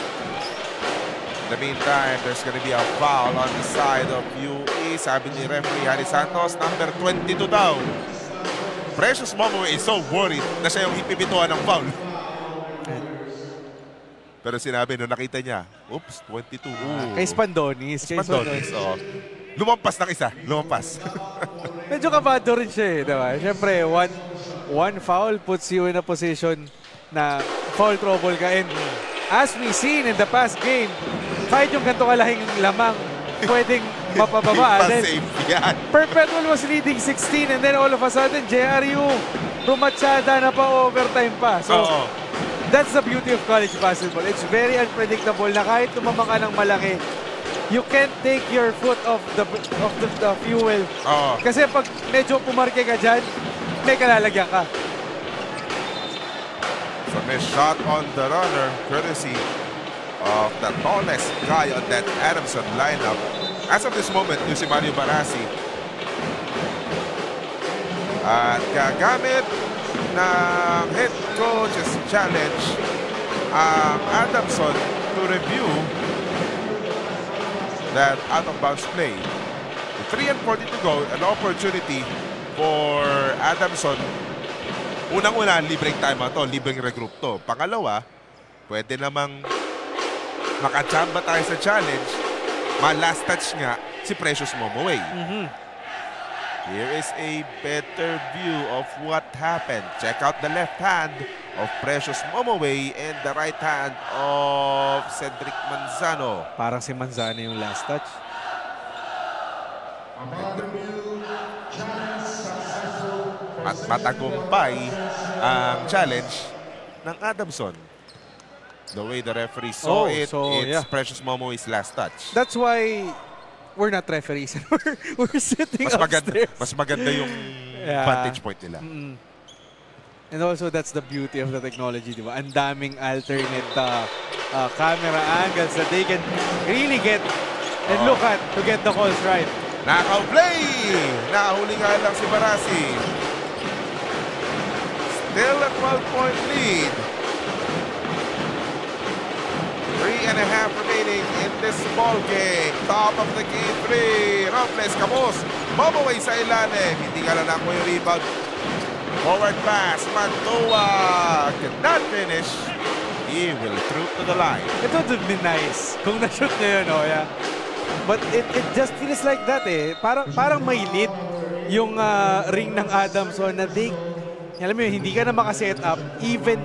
[SPEAKER 2] In the meantime, there's gonna be a foul on the side of UE. Sabi ni referee Harry Santos, number 22 daw. Precious Momoway is so worried na siya yung ipipituan ng foul. Pero sinabi nung nakita niya, oops, 22.
[SPEAKER 1] Kay Spandonis.
[SPEAKER 2] Oh. Lumampas ng isa. Lumampas.
[SPEAKER 1] Medyo kabado rin siya eh, diba? Siyempre, one foul puts you in a position na foul trouble ka. And as we seen in the past game, kahit yung ganito kalahing lamang, pwedeng mapababa. Perpetual was leading 16 and then all of a sudden, JRU rumatsyada na pa overtime pa. So, that's the beauty of college basketball. It's very unpredictable na kahit tumama ka ng malaki, you can't take your foot off the fuel. Kasi pag medyo pumarke ka dyan, may kalalagyan ka.
[SPEAKER 2] So may shot on the runner, courtesy of the tallest guy on that Adamson lineup. As of this moment, yung si Mario Barassi. At gagamit ng head coach's challenge ang Adamson to review that out-of-bounds play. With 3:40 to go, an opportunity for Adamson. Unang-una, libreng time to, libreng regroup to. Pangalawa, pwede namang makachamba tayo sa challenge. Ma-last touch nga si Precious Momoway. Here is a better view of what happened. Check out the left hand of Precious Momoway and the right hand of Cedric Manzano.
[SPEAKER 1] Parang si Manzano yung last touch.
[SPEAKER 2] At matagumpay ang challenge ng Adamson. The way the referee saw it's Precious Momoway's last touch.
[SPEAKER 1] That's why we're not referees. we're sitting upstairs.
[SPEAKER 2] Mas maganda yung vantage point nila.
[SPEAKER 1] And also, that's the beauty of the technology, di ba? Ang daming alternate camera angles that they can really get and look at to get the calls right.
[SPEAKER 2] Nakaw-play! Nahuli nga lang si Barassi. Still a 12-point lead. 3.5 remaining in this ball game. Top of the game 3. Robles, Camus. Momoway sa ilalim. Hindi nga lang ako yung rebound. Forward pass. Mantua cannot finish. He will through to the line.
[SPEAKER 1] It would have been nice kung na-shoot na yun, yeah. But it just feels like that eh. Parang may lead yung ring ng Adamson na they, alam mo yun, hindi ka na makaset up. Even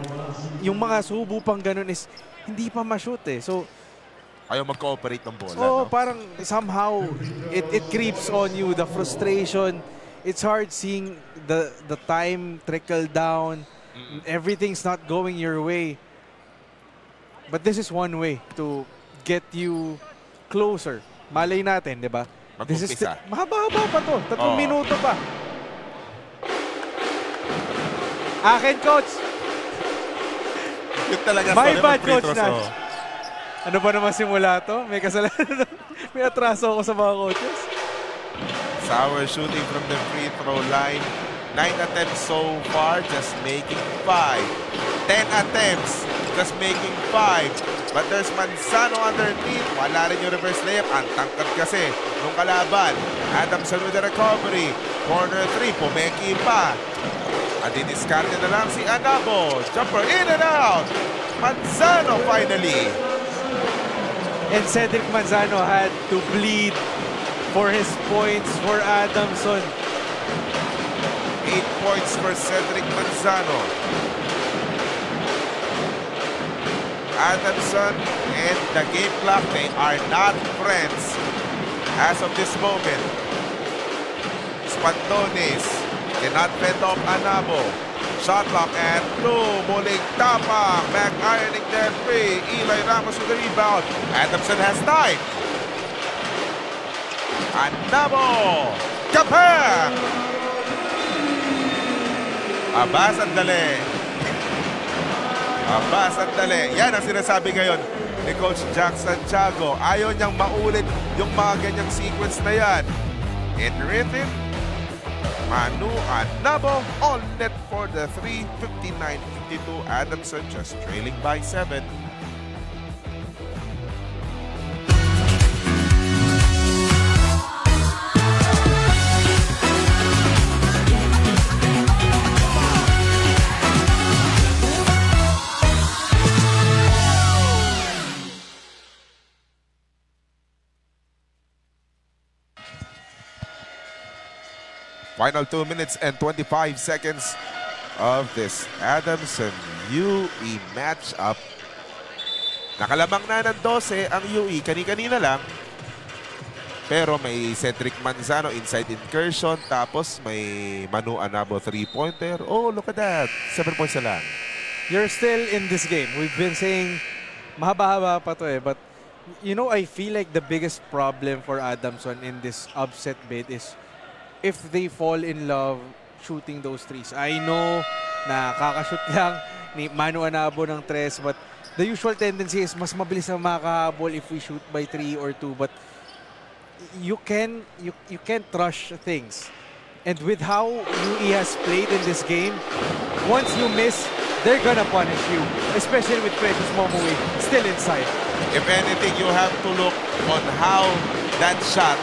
[SPEAKER 1] yung mga subo pang ganun is hindi pa ma-shoot eh. So,
[SPEAKER 2] ayaw mag-cooperate ng bola.
[SPEAKER 1] No? Parang somehow it creeps on you. The frustration. It's hard seeing the time trickle down. Everything's not going your way. But this is one way to get you closer. Malay natin, di ba? Mahaba-haba pa to. 3 minuto pa. Akin, coach. My bad, Coach Nash. Ano ba naman simula to? May kasalanan. May atraso ako sa mga coaches.
[SPEAKER 2] Sauer shooting from the free throw line. 9 attempts so far, just making 5. 10 attempts, just making 5. But there's Manzano underneath. Wala rin yung reverse layup. Ang tangkad kasi nung kalaban. Adamson with the recovery. Corner 3, pumeki pa. At diniskarte na lang si Anabo. Jumper in and out. Manzano finally.
[SPEAKER 1] And Cedric Manzano had to bleed for his points for Adamson.
[SPEAKER 2] 8 points for Cedric Manzano. Adamson and the game clock, they are not friends as of this moment. Spandonis cannot fend off Anabo. Shot clock and blue. Muling tapak. Back ironing their free. Eli Ramos with the rebound. Adamson has time. Anabo. Kapang! Aba, sandali. Yan ang sinasabi ngayon ni Coach Jack Santiago. Ayaw niyang maulit yung mga ganyang sequence na yan. In rhythm, Manu Anabo on net for the 3. 59-52. Adamson just trailing by 7. Final 2 minutes and 25 seconds of this Adamson UE matchup. Nakalamang na ng 12 ang UE kani-kanina lang. Pero may Cedric Manzano inside incursion. Tapos may Manu Anabo 3-pointer. Oh, look at that. 7 points na lang.
[SPEAKER 1] You're still in this game. We've been saying mahaba-haba pa to eh. But you know, I feel like the biggest problem for Adamson in this upset bid is if they fall in love shooting those threes. I know na kakashoot lang ni Manu Anabo ng 3, but the usual tendency is mas mabilis na makahabol if we shoot by 3 or 2. But you can't rush things. And with how UE has played in this game, once you miss, they're gonna punish you. Especially with Precious Momoe still inside.
[SPEAKER 2] If anything, you have to look on how that shot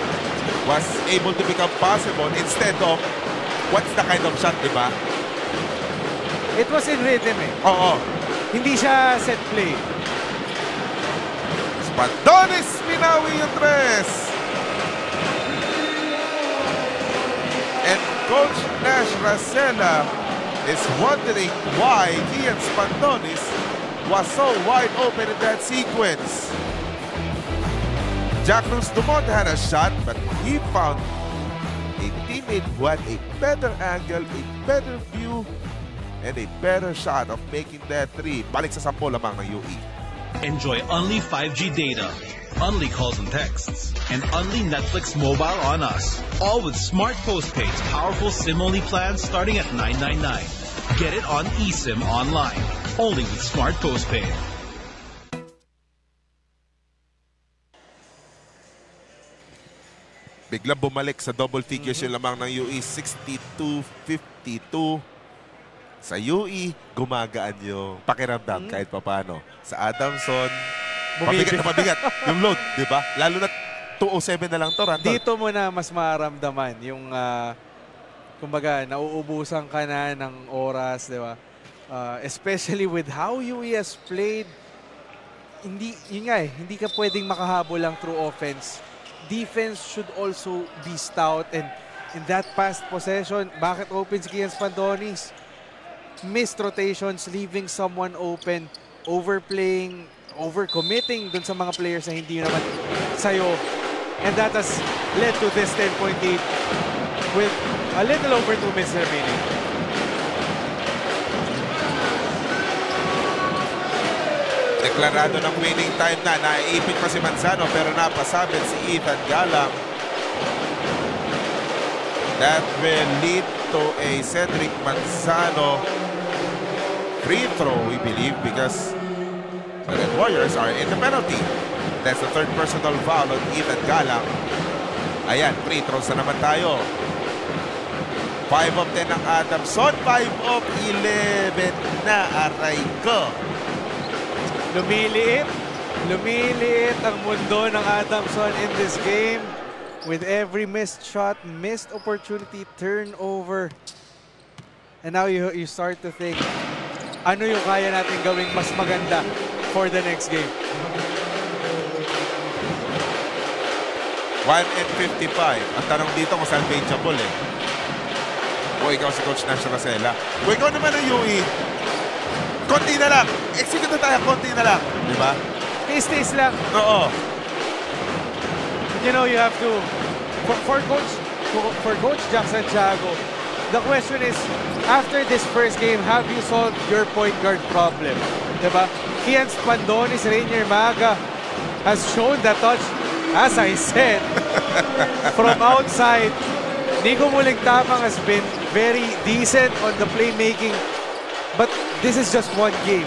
[SPEAKER 2] was able to become possible instead of what's the kind of shot, di ba?
[SPEAKER 1] It was in rhythm eh.
[SPEAKER 2] Oo.
[SPEAKER 1] Hindi siya set play.
[SPEAKER 2] Spandonis minawi yung 3. And Coach Nash Racela is wondering why Kian Spandonis was so wide open in that sequence. Jack Cruz Dumont had a shot, but he found a teammate who had a better angle, a better view, and a better shot of making that 3. Balik sa 10 lamang ng UE.
[SPEAKER 5] Enjoy only 5G data, only calls and texts, and only Netflix mobile on us. All with Smart Postpaid's powerful SIM-only plans starting at $9.99. Get it on eSIM online, only with Smart Postpaid.
[SPEAKER 2] Biglang bumalik sa double figures yung lamang ng UE, 62-52. Sa UE, gumagaan yung pakiramdam kahit papano. Sa Adamson, mabigat na mabigat yung load, di ba? Lalo na 207 na lang to, Randall.
[SPEAKER 1] Dito mo na mas maramdaman yung, kumbaga, nauubusan ka na ng oras, di ba? Especially with how UE has played, yun nga eh, hindi ka pwedeng makahabol lang through offense. Defense should also be stout, and in that past possession, bakit open si Kian Spandonis? Missed rotations, leaving someone open, overplaying, overcommitting dun sa mga players na hindi naman sayo. And that has led to this 10-point lead with a little over 2 minutes remaining.
[SPEAKER 2] Deklarado ng winning time na. Naiipit pa si Manzano pero napasabit si Ethan Galang. That will lead to a Cedric Manzano free throw, we believe, because the Red Warriors are in the penalty. That's the 3rd personal foul on Ethan Galang. Ayan, free throws na naman tayo. 5 of 10 ng Adamson, 5 of 11 na, aray ko.
[SPEAKER 1] Lumiliit ang mundo ng Adamson in this game. With every missed shot, missed opportunity, turnover. And now you start to think, ano yung kaya natin gawing mas maganda for the next game?
[SPEAKER 2] 1:55. Ang tanong dito kung salvageable eh. O ikaw si Coach Nash Racela. O ikaw naman ang UE. Konti na lang. Execute na tayo, konti na lang. Diba?
[SPEAKER 1] Taste lang.
[SPEAKER 2] Oo.
[SPEAKER 1] You know, you have to, for Coach Jack Santiago, the question is, after this first game, have you solved your point guard problem? Diba? Kian Spandonis, Rainier Maga has shown that touch, as I said, from outside. Nico Muling-Tapang has been very decent on the playmaking, but this is just one game.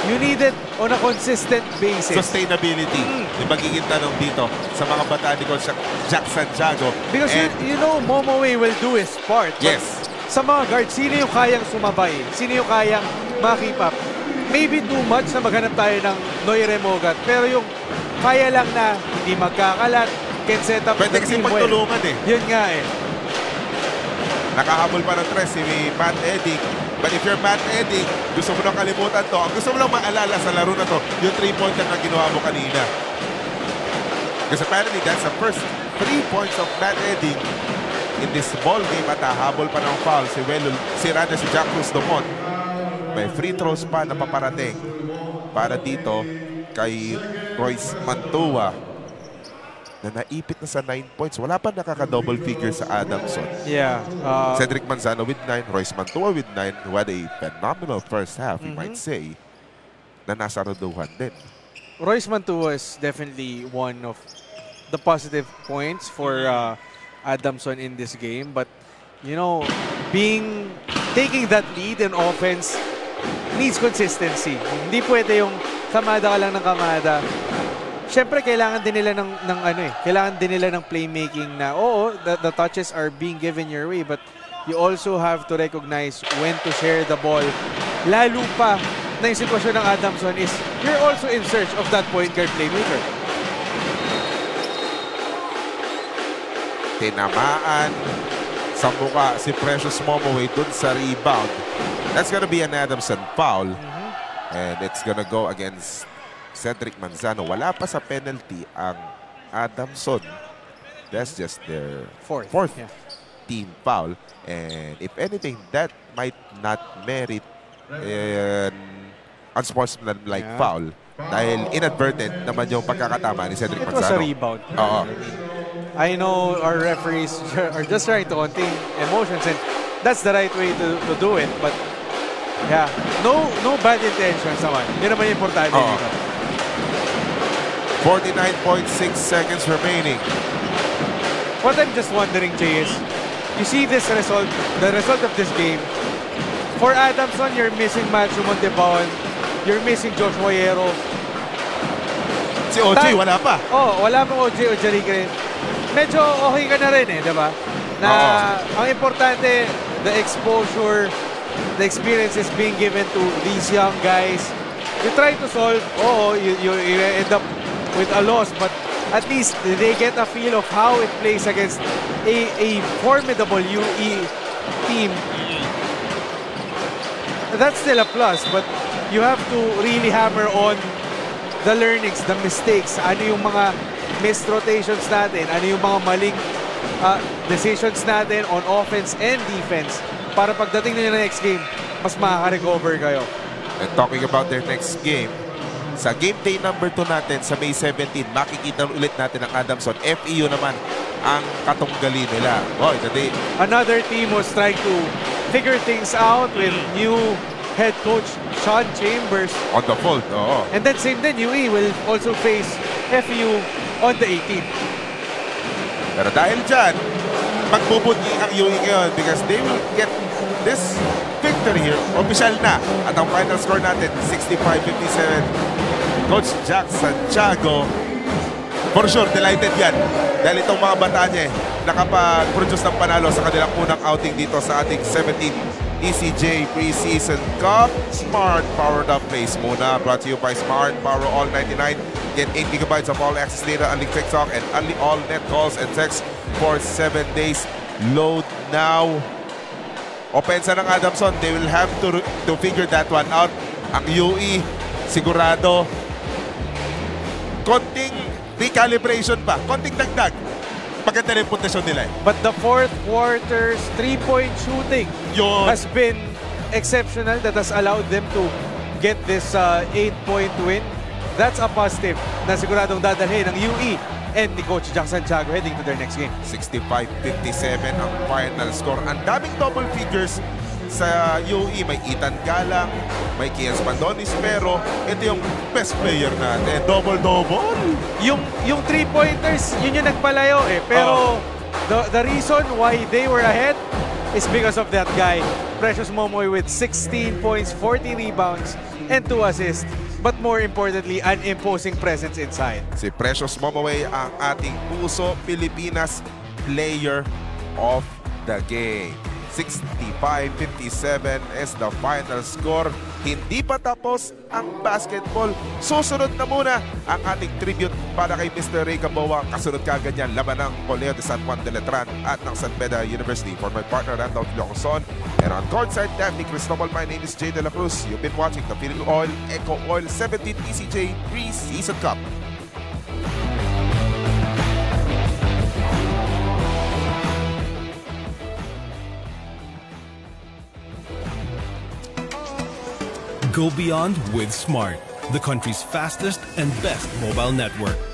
[SPEAKER 1] You need it on a consistent basis.
[SPEAKER 2] Sustainability. Yung magiging tanong dito sa mga bata ni Coach Jack Santiago.
[SPEAKER 1] Because you know, Momoe will do his part.
[SPEAKER 2] Yes.
[SPEAKER 1] Sa mga guards, sino yung kayang sumabay? Sino yung kayang makip up? Maybe too much na maghanap tayo ng Noy Remogat. Pero yung kaya lang na hindi magkakalat, can set up
[SPEAKER 2] pwede
[SPEAKER 1] the team well.
[SPEAKER 2] Pwede kasi pagtulungan eh.
[SPEAKER 1] Yun nga eh.
[SPEAKER 2] Nakahabol pa ng 3 si Matt Eddick. But if you're Matt Eddick, gusto mo lang kalimutan to. Ang gusto mo lang maalala sa laro na to, yung 3-pointer na ginawa mo kanina. Because apparently that's the first 3 points of Matt Eddick in this ball game at hahabol pa ng foul si Jack Cruz Dumont. May free throws pa na paparating para dito kay Royce Mantua na naipit na sa 9 points. Wala pa nakaka-double figure sa Adamson.
[SPEAKER 1] Yeah.
[SPEAKER 2] Cedric Manzano with 9, Royce Mantua with 9, who had a phenomenal first half, you might say, na nasa roduhan din.
[SPEAKER 1] Royce Mantua is definitely one of the positive points for Adamson in this game. But, you know, taking that lead in offense needs consistency. Hindi pwede yung kamada ka lang ng kamada. Siyempre, kailangan din nila kailangan din nila ng playmaking na, oo, the touches are being given your way, but you also have to recognize when to share the ball. Lalo pa na yung sitwasyon ng Adamson is you're also in search of that point guard playmaker.
[SPEAKER 2] Tinamaan sa mukha si Precious Momoway dun sa rebound. That's gonna be an Adamson foul. And it's gonna go against Cedric Manzano. Wala pa sa penalty ang Adamson. That's just their fourth team foul. And if anything, that might not merit an unsportsmanlike foul. Dahil inadvertent naman yung pagkakatama ni Cedric Manzano. It was
[SPEAKER 1] a rebound. I know our referees are just trying to contain emotions, and that's the right way to do it. But yeah, no bad intentions naman. Yun naman yung importante dito.
[SPEAKER 2] 49.6 seconds remaining.
[SPEAKER 1] What I'm just wondering, Jay, is you see this result, the result of this game. For Adamson, you're missing Matthew Montebaon. You're missing Joshua Hierro.
[SPEAKER 2] Si OJ, wala pa.
[SPEAKER 1] Wala pang OJ Ojarica rin. Medyo okay ka na rin diba? Ang importante, the exposure, the experience is being given to these young guys. You try to solve, you end up with a loss, but at least they get a feel of how it plays against a formidable UE team. That's still a plus, but you have to really hammer on the learnings, the mistakes, ano yung mga missed rotations natin, ano yung mga maling decisions natin on offense and defense para pagdating nila na next game, mas makaka-recover kayo.
[SPEAKER 2] And talking about their next game, sa game day number 2 natin sa May 17, makikita ulit natin ang Adamson. FEU naman ang katunggali nila.
[SPEAKER 1] Another team was trying to figure things out with new head coach Sean Chambers.
[SPEAKER 2] On the fold,
[SPEAKER 1] And then same then, UE will also face FEU on the 18th.
[SPEAKER 2] Pero dahil dyan, magbubuti ang UE ngayon because they will get this victory here. Official na. At ang final score natin, 65-57. Coach Jack Santiago, for sure, delighted yan. Dahil itong mga bata niya, nakapag-produce ng panalo sa kanilang unang outing dito sa ating 17th ECJ Preseason Cup. Smart Powered Up Plays muna. Brought to you by Smart Power All 99. Get 8 GB of all access data, only TikTok, and only all net calls and texts for 7 days. Load now. Opensa ng Adamson, they will have to figure that one out. Ang UE, sigurado, konting recalibration pa, konting dagdag. Maganda na yung puntasyon nila.
[SPEAKER 1] But the fourth quarter's 3-point shooting has been exceptional. That has allowed them to get this 8-point win. That's a positive na siguradong dadalhin ng UE and ni Coach Jack Santiago heading to their next game.
[SPEAKER 2] 65-57 ang final score. Ang daming double figures sa UE. May Ethan Galang, may Kian Spandonis, pero ito yung best player natin. Double-double.
[SPEAKER 1] Yung 3-pointers, yun yung nagpalayo Pero the reason why they were ahead is because of that guy. Precious Momoy with 16 points, 40 rebounds, and 2 assists. But more importantly, an imposing presence inside.
[SPEAKER 2] Si Precious Momoy ang ating puso Pilipinas Player of the Game. 65-57 is the final score. Hindi pa tapos ang basketball. Susunod na muna ang ating tribute para kay Mr. Ray Gamboa. Kasunod kagad yan, laban ng Coleo de San Juan de Letran at ng San Beda University. For my partner, Randolph Locson, and on courtside, Daphne Cristobal, my name is Jay De La Cruz. You've been watching the Philippine Oil Eco Oil 17th ECJ Preseason Cup.
[SPEAKER 6] Go beyond with Smart, the country's fastest and best mobile network.